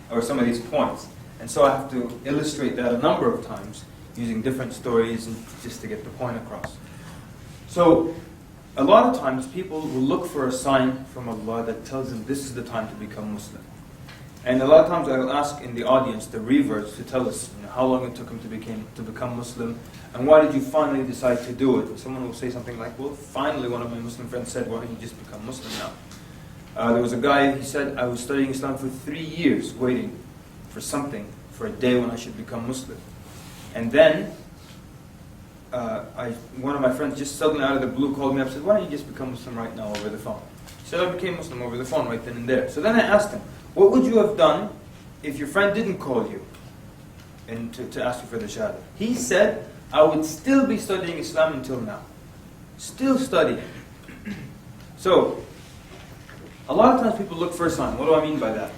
or some of these points. And so I have to illustrate that a number of times using different stories and just to get the point across. So a lot of times people will look for a sign from Allah that tells them this is the time to become Muslim. And a lot of times I will ask in the audience, the reverts, to tell us how long it took him to become Muslim, and why did you finally decide to do it? Someone will say something like, well, finally one of my Muslim friends said, why don't you just become Muslim now? There was a guy, he said, I was studying Islam for 3 years, waiting for something, for a day when I should become Muslim. And then, one of my friends just suddenly out of the blue called me up and said, why don't you just become Muslim right now over the phone? He said, I became Muslim over the phone right then and there. So then I asked him, what would you have done if your friend didn't call you and to ask you for the Shahada? He said, I would still be studying Islam until now. Still studying. So, a lot of times people look for a sign. What do I mean by that?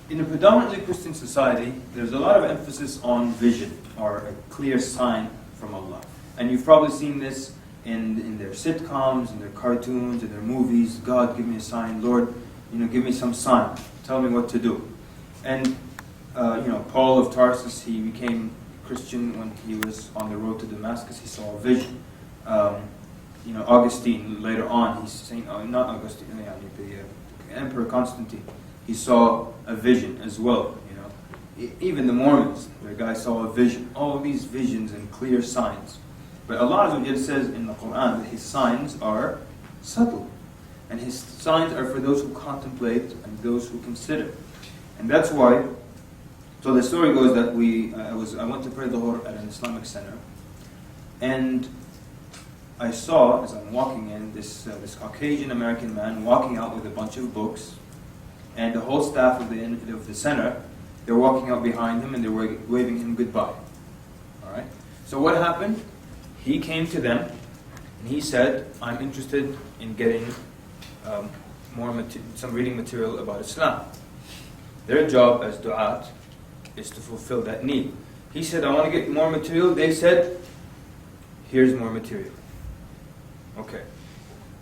In a predominantly Christian society, there's a lot of emphasis on vision, or a clear sign from Allah. And you've probably seen this in their sitcoms, in their cartoons, in their movies. God, give me a sign. Lord, give me some sign. Tell me what to do. And, Paul of Tarsus, he became Christian when he was on the road to Damascus. He saw a vision. Augustine, later on, he's saying, not Augustine, the Emperor Constantine, he saw a vision as well. Even the Mormons, the guy saw a vision. All these visions and clear signs. But Allah says in the Quran that His signs are subtle. And His signs are for those who contemplate and those who consider. And that's why, so the story goes that I went to pray Dhuhr at an Islamic center, and I saw, as I'm walking in, this Caucasian American man walking out with a bunch of books, and the whole staff of the center, they're walking out behind him and they're waving him goodbye. All right. So what happened? He came to them and he said, I'm interested in getting some reading material about Islam. Their job as du'at is to fulfill that need. He said, I want to get more material. They said, here's more material. Okay.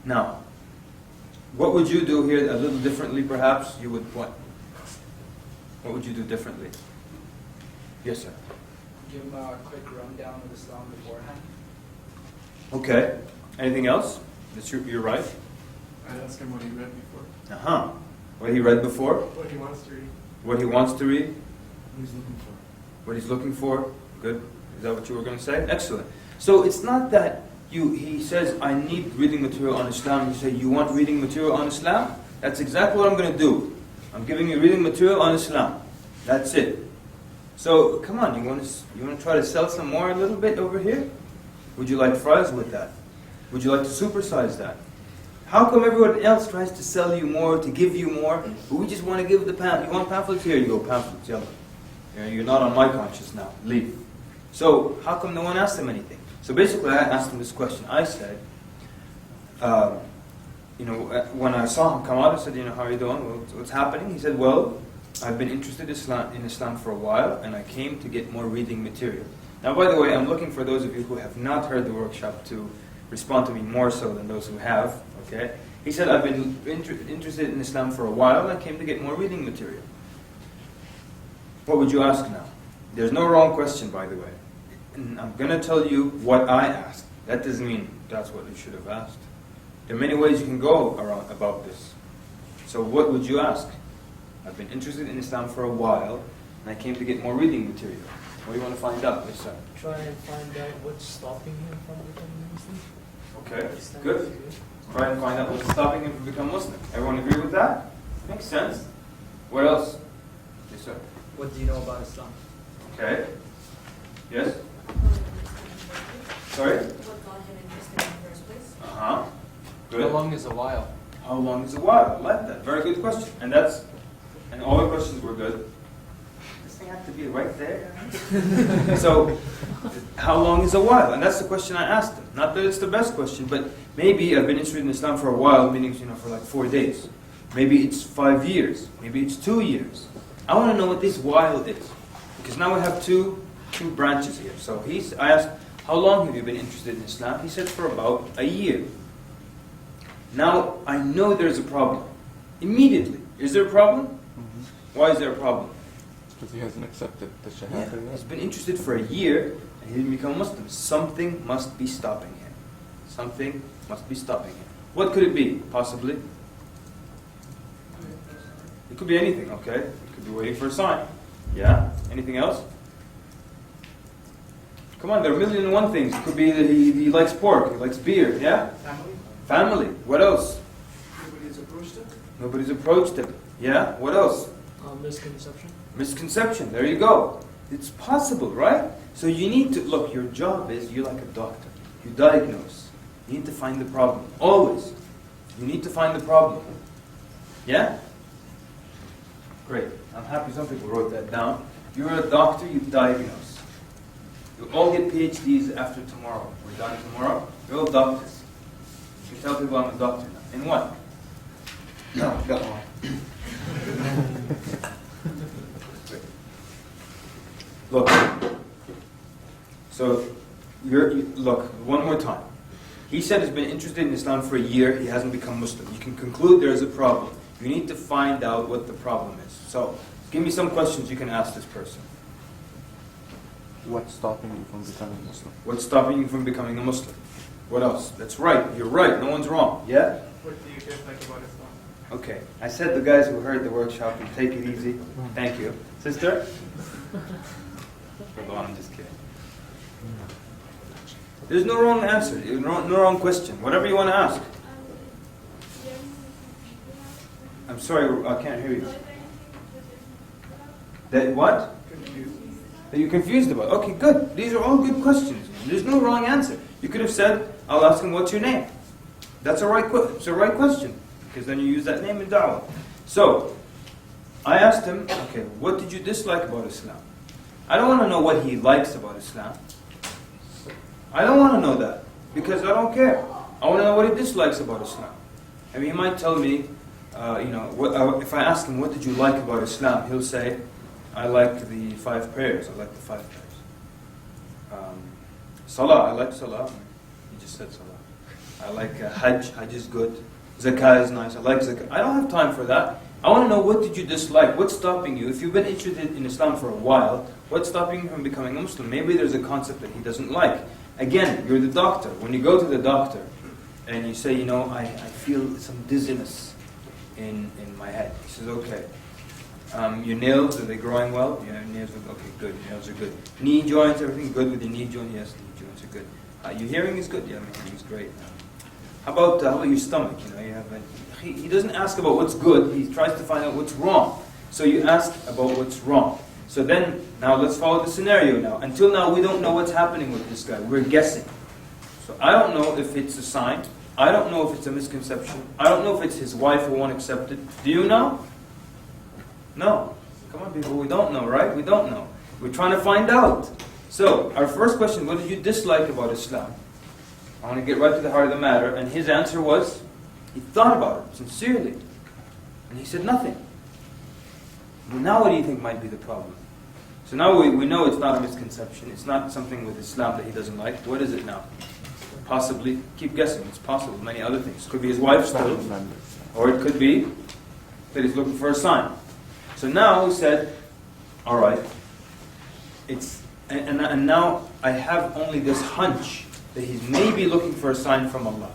Now, what would you do here a little differently perhaps? You would what? What would you do differently? Yes, sir. Give them a quick rundown of Islam beforehand. Okay. Anything else? You're right. I'd ask him what he read before. Uh-huh. What he read before? What he wants to read. What he wants to read? What he's looking for. What he's looking for? Good. Is that what you were going to say? Excellent. So it's not that he says, I need reading material on Islam. You say, you want reading material on Islam? That's exactly what I'm going to do. I'm giving you reading material on Islam. That's it. So, come on, you want to try to sell some more a little bit over here? Would you like fries with that? Would you like to supersize that? How come everyone else tries to sell you more, to give you more, but we just want to give the pamphlet? You want pamphlets? Here you go, pamphlets, yellow. You're not on my conscience now, leave. So, how come no one asked him anything? So basically I asked him this question. I said, when I saw him come out, I said, how are you doing? What's happening? He said, well, I've been interested in Islam for a while, and I came to get more reading material. Now, by the way, I'm looking for those of you who have not heard the workshop to respond to me more so than those who have. Okay? He said, I've been interested in Islam for a while, and I came to get more reading material. What would you ask now? There's no wrong question, by the way. And I'm going to tell you what I asked. That doesn't mean that's what you should have asked. There are many ways you can go around about this. So what would you ask? I've been interested in Islam for a while, and I came to get more reading material. What do you want to find out? Yes, sir. Try and find out what's stopping him from becoming Muslim. Okay, good. Try and find out what's stopping him from becoming Muslim. Everyone agree with that? Makes sense. What else? Yes, sir. What do you know about Islam? Okay. Yes? Sorry? What got him interested in the first place? Uh-huh. Good. How long is a while? How long is a while? I like that. Very good question. And all the questions were good. This thing had to be right there. So, how long is a while? And that's the question I asked him. Not that it's the best question, but maybe I've been interested in Islam for a while, meaning for like 4 days. Maybe it's 5 years. Maybe it's 2 years. I want to know what this while is. Because now we have two branches here. So I asked, how long have you been interested in Islam? He said for about a year. Now, I know there's a problem. Immediately. Is there a problem? Mm-hmm. Why is there a problem? Because he hasn't accepted the Shahada Yeah, yet. he's been interested for a year and he didn't become Muslim. Something must be stopping him. Something must be stopping him. What could it be, possibly? It could be anything, okay? It could be waiting for a sign. Yeah? Anything else? Come on, there are a million and one things. It could be that he likes pork, he likes beer, yeah? Family. What else? Nobody's approached him? Nobody's approached him. Yeah? What else? Misconception. Misconception. There you go. It's possible, right? So you need to, look, your job is, you're like a doctor. You diagnose. You need to find the problem. Always. You need to find the problem. Yeah? Great. I'm happy some people wrote that down. You're a doctor, you diagnose. You all get PhDs after tomorrow. We're done tomorrow. You're all doctors. You tell people I'm a doctor now. In what? No, got one. Look. So, look, one more time. He said he's been interested in Islam for a year. He hasn't become Muslim. You can conclude there is a problem. You need to find out what the problem is. So, give me some questions you can ask this person. What's stopping you from becoming Muslim? What's stopping you from becoming a Muslim? What else? That's right. You're right. No one's wrong. Yeah? What do you guys like about Islam? Okay. I said the guys who heard the workshop would take it easy. Thank you. Sister? Hold on, I'm just kidding. There's no wrong answer. No wrong question. Whatever you want to ask. I'm sorry, I can't hear you. That what? Confused. That you're confused about. Okay, good. These are all good questions. There's no wrong answer. You could have said, I'll ask him, what's your name? That's a right it's a right question. Because then you use that name in Dawah. So, I asked him, okay, what did you dislike about Islam? I don't want to know what he likes about Islam. I don't want to know that. Because I don't care. I want to know what he dislikes about Islam. I mean, he might tell me, if I ask him, what did you like about Islam? He'll say, I like the 5 prayers. I like the 5 prayers. Salah, I like Salah. He just said Salah. I like Hajj. Hajj is good. Zakah is nice. I like Zakah. I don't have time for that. I want to know, what did you dislike? What's stopping you? If you've been interested in Islam for a while, what's stopping you from becoming a Muslim? Maybe there's a concept that he doesn't like. Again, you're the doctor. When you go to the doctor and you say, I feel some dizziness in my head. He says, okay. Your nails, are they growing well? Yeah, nails are okay, good. Nails are good. Knee joints, everything good with your knee joint? Yes, knee joints are good. Your hearing is good? Yeah, my hearing is great. How about your stomach? You have he doesn't ask about what's good. He tries to find out what's wrong. So you ask about what's wrong. So then, now let's follow the scenario now. Until now, we don't know what's happening with this guy. We're guessing. So I don't know if it's a sign. I don't know if it's a misconception. I don't know if it's his wife who won't accept it. Do you know? No. Come on, people, we don't know, right? We don't know. We're trying to find out. So, our first question, what did you dislike about Islam? I want to get right to the heart of the matter. And his answer was, he thought about it sincerely. And he said nothing. Well, now what do you think might be the problem? So now we know it's not a misconception. It's not something with Islam that he doesn't like. What is it now? Possibly, keep guessing, it's possible, many other things. Could be his wife still, or it could be that he's looking for a sign. So now he said, all right, and now I have only this hunch that he's maybe looking for a sign from Allah.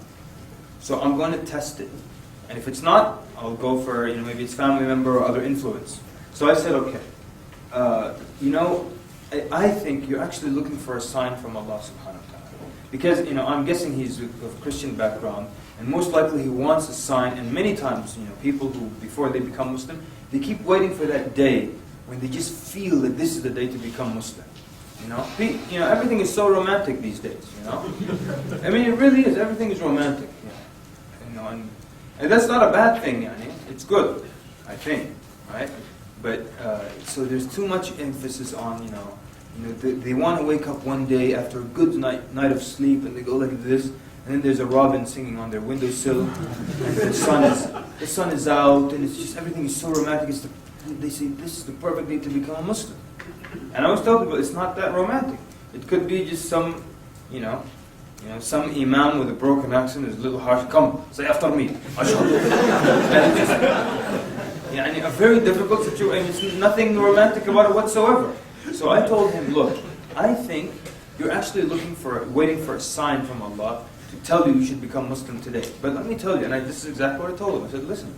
So I'm going to test it. And if it's not, I'll go for, maybe it's family member or other influence. So I said, okay, I think you're actually looking for a sign from Allah subhanahu wa ta'ala. Because, I'm guessing he's of Christian background, and most likely he wants a sign, and many times, people who, before they become Muslim, they keep waiting for that day when they just feel that this is the day to become Muslim. Everything is so romantic these days, I mean, it really is. Everything is romantic. And that's not a bad thing, it's good, I think, right? But, so there's too much emphasis on, they want to wake up one day after a good night of sleep, and they go like this, and then there's a robin singing on their windowsill, and the sun is out, and it's just, everything is so romantic. They say, this is the perfect day to become a Muslim. And I always tell people, it's not that romantic. It could be just some, some imam with a broken accent is a little harsh. Come, say after me. And it's just, a very difficult situation. There's nothing romantic about it whatsoever. So I told him, look, I think you're actually waiting for a sign from Allah to tell you should become Muslim today. But let me tell you, and this is exactly what I told him. I said, listen.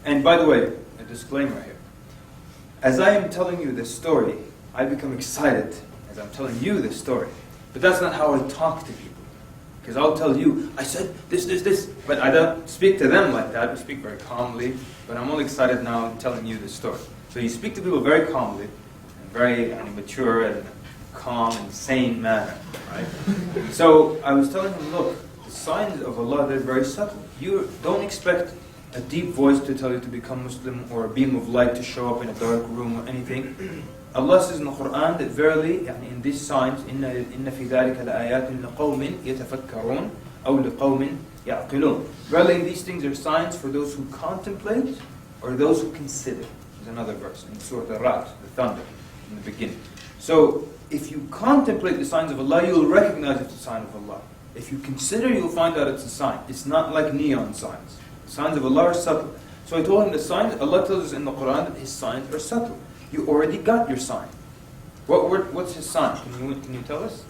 And by the way, a disclaimer here. As I am telling you this story, I become excited as I'm telling you this story. But that's not how I talk to people. Because I'll tell you, I said this. But I don't speak to them like that. I speak very calmly. But I'm only excited now telling you this story. So you speak to people very calmly, and very mature and calm and sane manner. Right? So I was telling him, look, the signs of Allah, they're very subtle. You don't expect a deep voice to tell you to become Muslim, or a beam of light to show up in a dark room or anything. Allah says in the Quran that verily, in these signs, إِنَّ فِي ذَلِكَ لَآيَاتٍ لِقَوْمٍ يَتَفَكَّرُونَ أَوْ لِقَوْمٍ يَعْقِلُونَ. Verily, these things are signs for those who contemplate or those who consider. There's another verse in Surah Ar-Ra'd, the thunder, in the beginning. So, if you contemplate the signs of Allah, you'll recognize it's a sign of Allah. If you consider, you'll find out it's a sign. It's not like neon signs. The signs of Allah are subtle. So I told him the signs, Allah tells us in the Quran that His signs are subtle. You already got your sign. What's His sign? Can you tell us?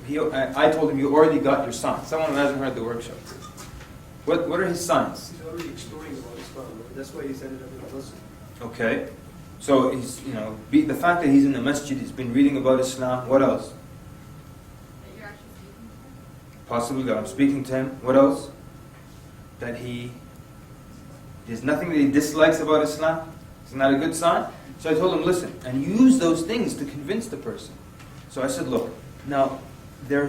I told him you already got your sign. Someone who hasn't heard the workshop. What are His signs? He's already exploring about Islam. Right? That's why he said it at the Muslim. Okay. So he's, the fact that he's in the masjid, he's been reading about Islam. What else? That you're actually speaking to him? Possibly that I'm speaking to him. What else? That there's nothing that he dislikes about Islam. Isn't that a good sign? So I told him, listen, and use those things to convince the person. So I said, look, now, how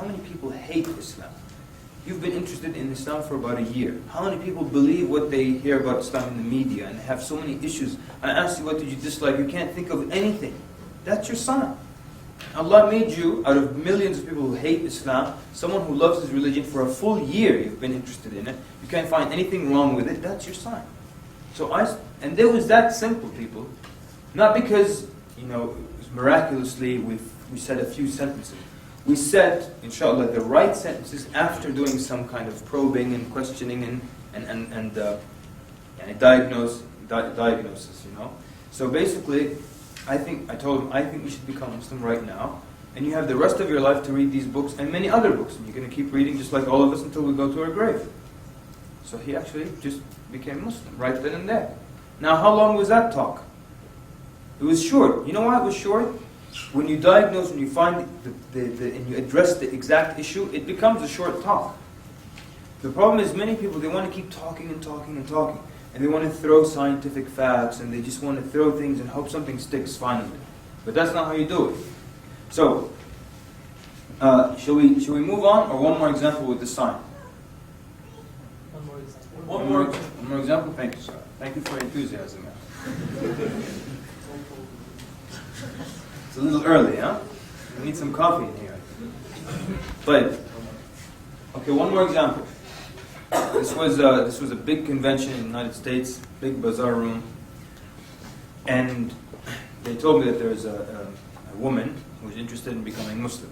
many people hate Islam? You've been interested in Islam for about a year. How many people believe what they hear about Islam in the media and have so many issues? I asked you, what did you dislike? You can't think of anything. That's your sign. Allah made you, out of millions of people who hate Islam, someone who loves His religion for a full year. You've been interested in it. You can't find anything wrong with it. That's your sign. And it was that simple, people. Not because, miraculously we said a few sentences. We said, inshallah, the right sentences after doing some kind of probing and questioning and diagnosis, So basically, I told him, I think you should become Muslim right now. And you have the rest of your life to read these books and many other books. And you're going to keep reading just like all of us until we go to our grave. So he actually just became Muslim right then and there. Now, how long was that talk? It was short. You know why it was short? When you diagnose, when you find and you address the exact issue, it becomes a short talk. The problem is many people, they want to keep talking and talking and talking. And they want to throw scientific facts, and they just want to throw things and hope something sticks finally. But that's not how you do it. So, shall we move on, or one more example with the sign? One more. One more example? Thank you, sir. Thank you for your enthusiasm, man. It's a little early, huh? We need some coffee in here. But, okay, one more example. This was a big convention in the United States, big bazaar room, and they told me that there was a woman who was interested in becoming Muslim.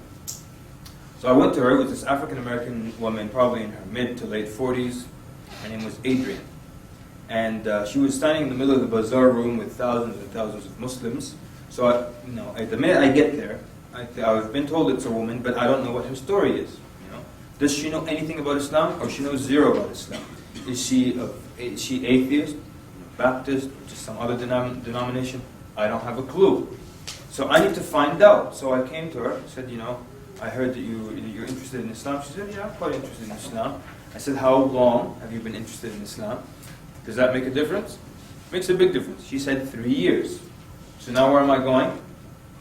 So I went to her. It was this African American woman, probably in her mid to late 40s. Her name was Adrian, and she was standing in the middle of the bazaar room with thousands and thousands of Muslims. So at the minute I get there, I've been told it's a woman, but I don't know what her story is. Does she know anything about Islam, or she knows zero about Islam? Is she atheist, Baptist, or just some other denomination? I don't have a clue. So I need to find out. So I came to her, said, I heard that you're interested in Islam. She said, yeah, I'm quite interested in Islam. I said, how long have you been interested in Islam? Does that make a difference? Makes a big difference. She said 3 years. So now where am I going?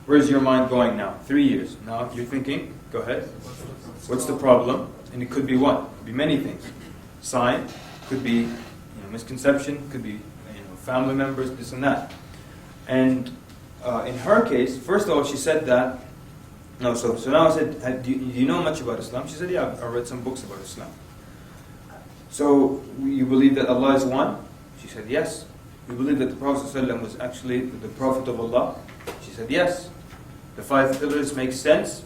Where's your mind going now? 3 years. Now you're thinking, go ahead. What's the problem? And it could be what? It could be many things. Sign, could be misconception, could be family members, this and that. And in her case, first of all, she said that. No, so now I said, do you know much about Islam? She said, yeah, I read some books about Islam. So you believe that Allah is one? She said, yes. You believe that the Prophet ﷺ was actually the Prophet of Allah? She said, yes. The 5 pillars make sense?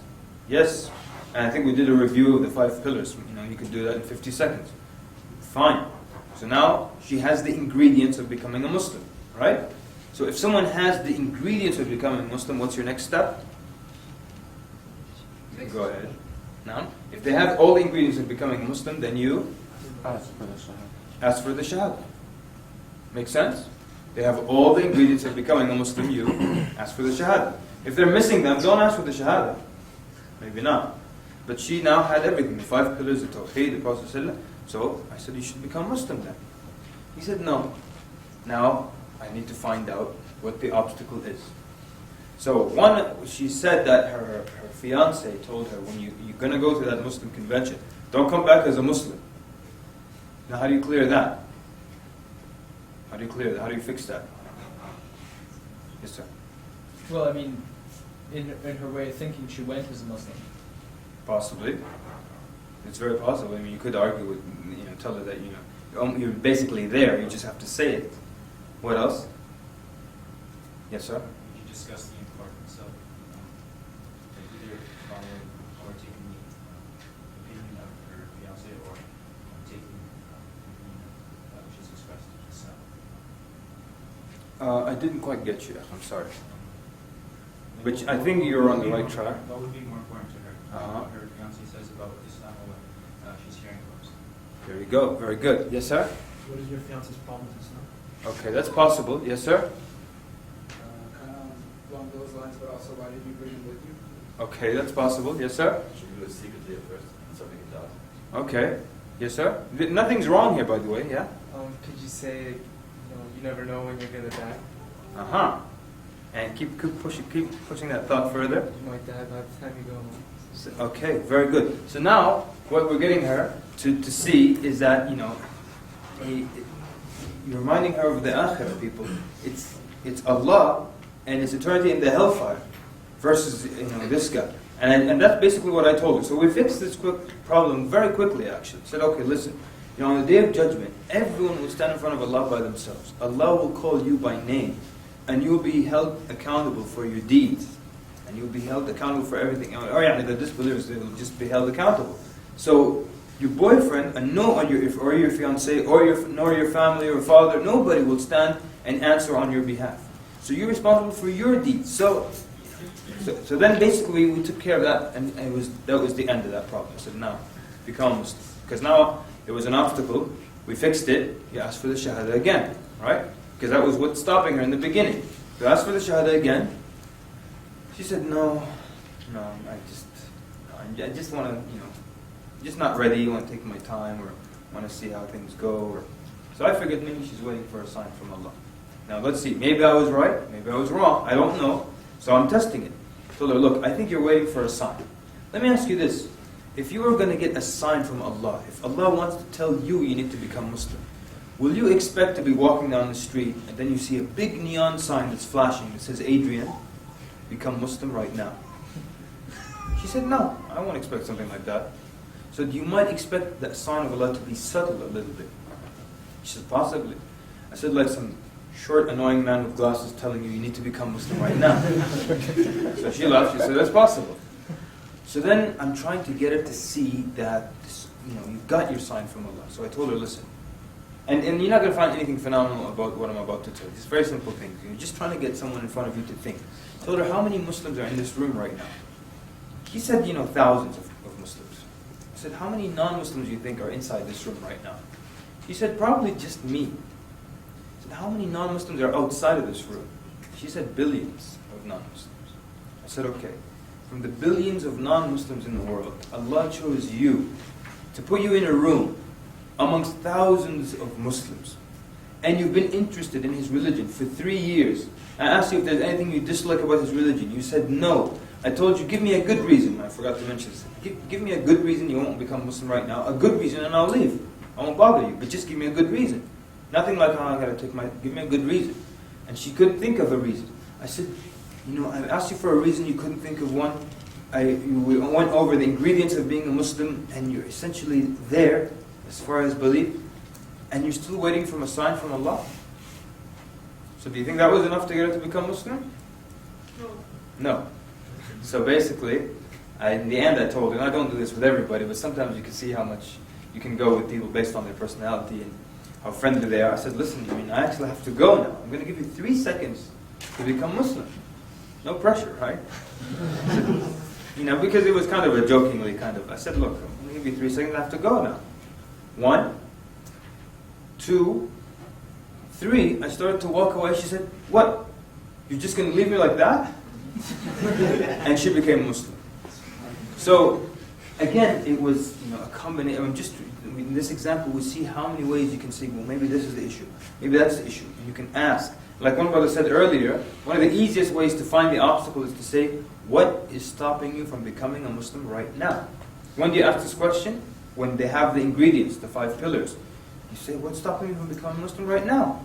Yes. And I think we did a review of the 5 pillars. You could do that in 50 seconds. Fine. So now she has the ingredients of becoming a Muslim, right? So if someone has the ingredients of becoming a Muslim, what's your next step? Go ahead. Now, if they have all the ingredients of becoming a Muslim, then you ask for the Shahada. Make sense? They have all the ingredients of becoming a Muslim, you ask for the Shahada. If they're missing them, don't ask for the Shahada. Maybe not. But she now had everything, the 5 pillars, the Tawheed, the Prophet ﷺ. So I said, you should become Muslim then. He said, no. Now I need to find out what the obstacle is. So she said that her fiance told her, when you're going to go to that Muslim convention, don't come back as a Muslim. Now how do you clear that? How do you clear that? How do you fix that? Yes, sir. Well, I mean, in her way of thinking, she went as a Muslim. Possibly. It's very possible. I mean, you could argue with, tell her that, you're basically there, you just have to say it. What else? Yes, sir? You discussed the importance of either following or taking the opinion of her fiancé or taking the opinion which is expressed to herself. I didn't quite get you. I'm sorry. Which I think you're on the right track. What would be more important to her? What her fiancé says about Islam or what she's hearing about Islam? There you go. Very good. Yes, sir? What is your fiance's problem with Islam? Okay, that's possible. Yes, sir? Kind of along those lines, but also why did you bring him with you? Okay, that's possible. Yes, sir? Should we do it secretly at first and something it does? Okay. Yes, sir? Nothing's wrong here, by the way. Yeah? Could you say, you never know when you're gonna die? Uh-huh. And keep pushing that thought further. You might die by the time you go home. So, okay, very good. So now, what we're getting her to see is that, you're reminding her of the akhirah, people. It's Allah and His eternity in the hellfire versus, this guy. And that's basically what I told her. So we fixed this problem very quickly, actually. Said, okay, listen, on the Day of Judgment, everyone will stand in front of Allah by themselves. Allah will call you by name, and you will be held accountable for your deeds. And you'll be held accountable for everything. The disbelievers, they will just be held accountable. So your boyfriend, or your fiance, or your family or father, nobody will stand and answer on your behalf. So you're responsible for your deeds. So then basically we took care of that, and that was the end of that problem. I said, now, become Muslim. Because now there was an obstacle, we fixed it, you asked for the Shahada again, right? Because that was what's stopping her in the beginning. You asked for the Shahada again. She said, no, I just want to, just not ready, I want to take my time, or want to see how things go. So I figured maybe she's waiting for a sign from Allah. Now let's see, maybe I was right, maybe I was wrong, I don't know. So I'm testing it. I told her, look, I think you're waiting for a sign. Let me ask you this. If you were going to get a sign from Allah, if Allah wants to tell you you need to become Muslim, will you expect to be walking down the street and then you see a big neon sign that's flashing that says, Adrian, become Muslim right now? She said, no, I won't expect something like that. So you might expect that sign of Allah to be subtle a little bit. She said, possibly. I said, like some short, annoying man with glasses telling you need to become Muslim right now. So she laughed. She said, that's possible. So then I'm trying to get her to see that you've got your sign from Allah. So I told her, listen. And you're not going to find anything phenomenal about what I'm about to tell you. It's very simple things. You're just trying to get someone in front of you to think. I told her, how many Muslims are in this room right now? He said, thousands of Muslims. I said, how many non-Muslims do you think are inside this room right now? She said, probably just me. I said, how many non-Muslims are outside of this room? She said, billions of non-Muslims. I said, okay. From the billions of non-Muslims in the world, Allah chose you to put you in a room amongst thousands of Muslims. And you've been interested in his religion for 3 years. I asked you if there's anything you dislike about his religion. You said no. I told you, give me a good reason. I forgot to mention this. Give me a good reason you won't become Muslim right now. A good reason and I'll leave. I won't bother you. But just give me a good reason. Nothing like, I gotta give me a good reason. And she couldn't think of a reason. I said, I asked you for a reason, you couldn't think of one. We went over the ingredients of being a Muslim and you're essentially there as far as belief. And you're still waiting for a sign from Allah. So do you think that was enough to get her to become Muslim? No. So basically, in the end I told her, and I don't do this with everybody, but sometimes you can see how much you can go with people based on their personality and how friendly they are. I said, listen, I actually have to go now. I'm going to give you 3 seconds to become Muslim. No pressure, right? Because it was kind of a jokingly kind of, I said, look, I'm going to give you 3 seconds, I have to go now. 1, 2, 3, I started to walk away. She said, what? You're just going to leave me like that? And she became Muslim. So, again, it was a combination. In this example, we see how many ways you can say, well, maybe this is the issue. Maybe that's the issue. And you can ask. Like one brother said earlier, one of the easiest ways to find the obstacle is to say, what is stopping you from becoming a Muslim right now? When do you ask this question? When they have the ingredients, the 5 pillars. You say, what's stopping me from becoming Muslim right now?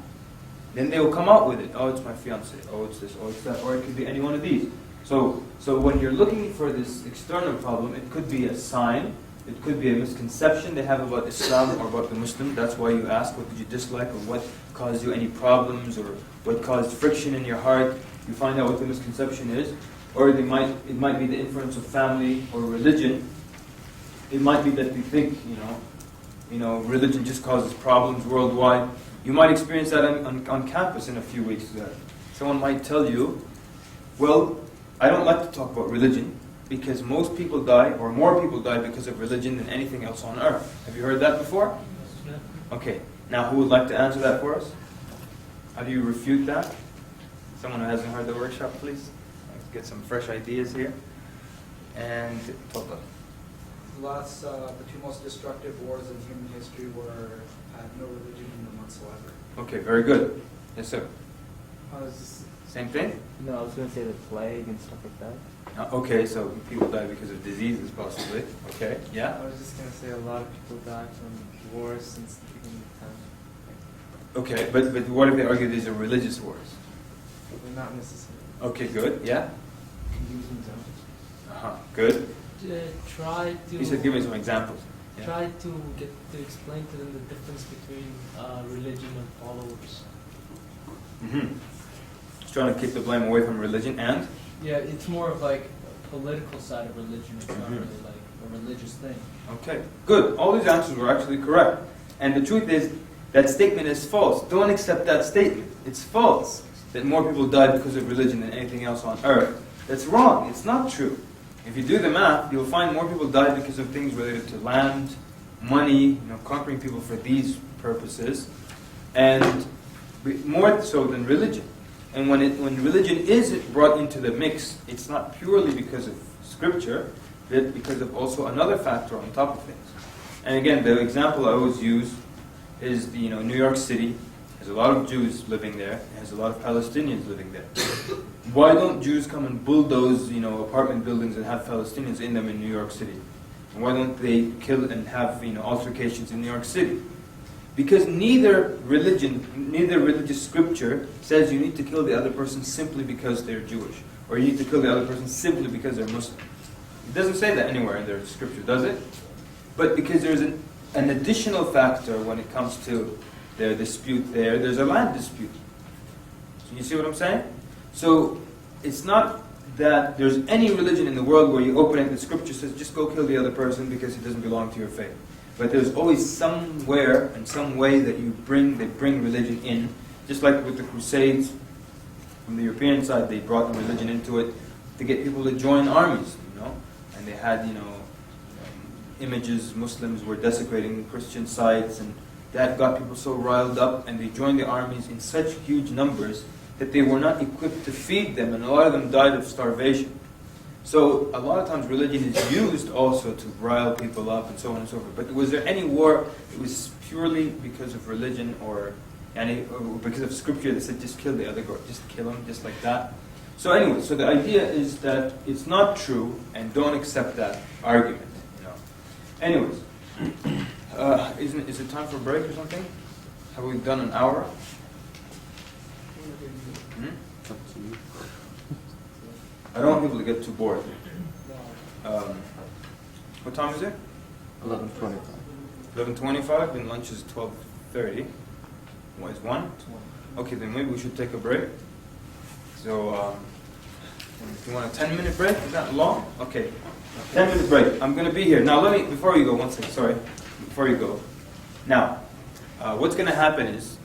Then they will come out with it. Oh, it's my fiance. Oh, it's this. Oh, it's that. Or it could be any one of these. So when you're looking for this external problem, it could be a sign. It could be a misconception they have about Islam or about the Muslim. That's why you ask, what did you dislike, or what caused you any problems, or what caused friction in your heart. You find out what the misconception is. Or it might be the influence of family or religion. It might be that we think, religion just causes problems worldwide. You might experience that on campus in a few weeks. Someone might tell you, well, I don't like to talk about religion because most people die, or more people die because of religion than anything else on earth. Have you heard that before? Okay. Now, who would like to answer that for us? How do you refute that? Someone who hasn't heard the workshop, please. Let's get some fresh ideas here. And Tofla. The 2 most destructive wars in human history had no religion in them whatsoever. Okay, very good. Yes, sir. Same thing? No, I was going to say the plague and stuff like that. Okay, so people die because of diseases, possibly. Okay, yeah? I was just going to say a lot of people died from wars since the beginning of time. Okay, but what if they argue these are religious wars? But not necessarily. Okay, good, yeah? Good. Try to. He said, give me some examples. Yeah. Try to get to explain to them the difference between religion and followers. Just trying to keep the blame away from religion and? Yeah, it's more of like a political side of religion. It's not really like a religious thing. Okay, good. All these answers were actually correct. And the truth is, that statement is false. Don't accept that statement. It's false that more people die because of religion than anything else on earth. That's wrong. It's not true. If you do the math, you'll find more people die because of things related to land, money, conquering people for these purposes, and more so than religion. And when religion is brought into the mix, it's not purely because of scripture, but because of also another factor on top of things. And again, the example I always use is New York City has a lot of Jews living there. It has a lot of Palestinians living there. Why don't Jews come and bulldoze apartment buildings and have Palestinians in them in New York City? And why don't they kill and have altercations in New York City? Because neither religious scripture says you need to kill the other person simply because they're Jewish, or you need to kill the other person simply because they're Muslim. It doesn't say that anywhere in their scripture, does it? But because there's an additional factor when it comes to their dispute there's a land dispute. So you see what I'm saying? So it's not that there's any religion in the world where you open it and the scripture says just go kill the other person because he doesn't belong to your faith. But there's always somewhere and some way that they bring religion in. Just like with the Crusades, from the European side, they brought the religion into it to get people to join armies, And they had, images, Muslims were desecrating Christian sites, and that got people so riled up, and they joined the armies in such huge numbers that they were not equipped to feed them, and a lot of them died of starvation. So a lot of times religion is used also to rile people up and so on and so forth. But was there any war that was purely because of religion or because of scripture that said just kill the other guy, just kill him, just like that? So anyway, so the idea is that it's not true, and don't accept that argument. Anyways, is it time for a break or something? Have we done an hour? I don't want people to get too bored. What time is it? 11:25. 11:25, and lunch is 12:30. What is 1? Okay, then maybe we should take a break. So, if you want a 10-minute break, is that long? Okay, 10-minute break. I'm going to be here. Now, before you go, one second, sorry. Before you go. Now, what's going to happen is,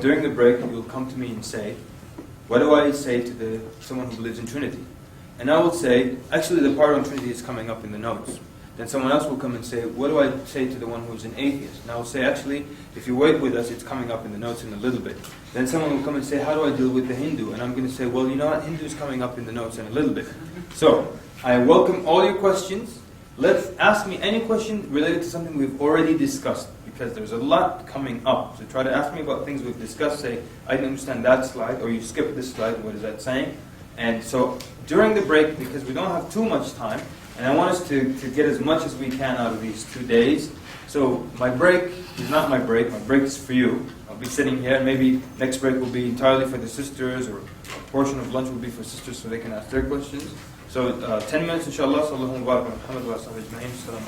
during the break, you'll come to me and say, what do I say to someone who believes in Trinity? And I will say, actually the part on Trinity is coming up in the notes. Then someone else will come and say, what do I say to the one who's an atheist? And I will say, actually, if you wait with us, it's coming up in the notes in a little bit. Then someone will come and say, how do I deal with the Hindu? And I'm going to say, well, you know what, Hindu's coming up in the notes in a little bit. So, I welcome all your questions. Ask me any question related to something we've already discussed, because there's a lot coming up. So try to ask me about things we've discussed. Say, I didn't understand that slide, or you skipped this slide, what is that saying? And so during the break, because we don't have too much time, and I want us to get as much as we can out of these 2 days. So my break is not my break is for you. I'll be sitting here, and maybe next break will be entirely for the sisters, or a portion of lunch will be for sisters so they can ask their questions. So 10 minutes inshallah. Sallallahu alaihi wa sallam.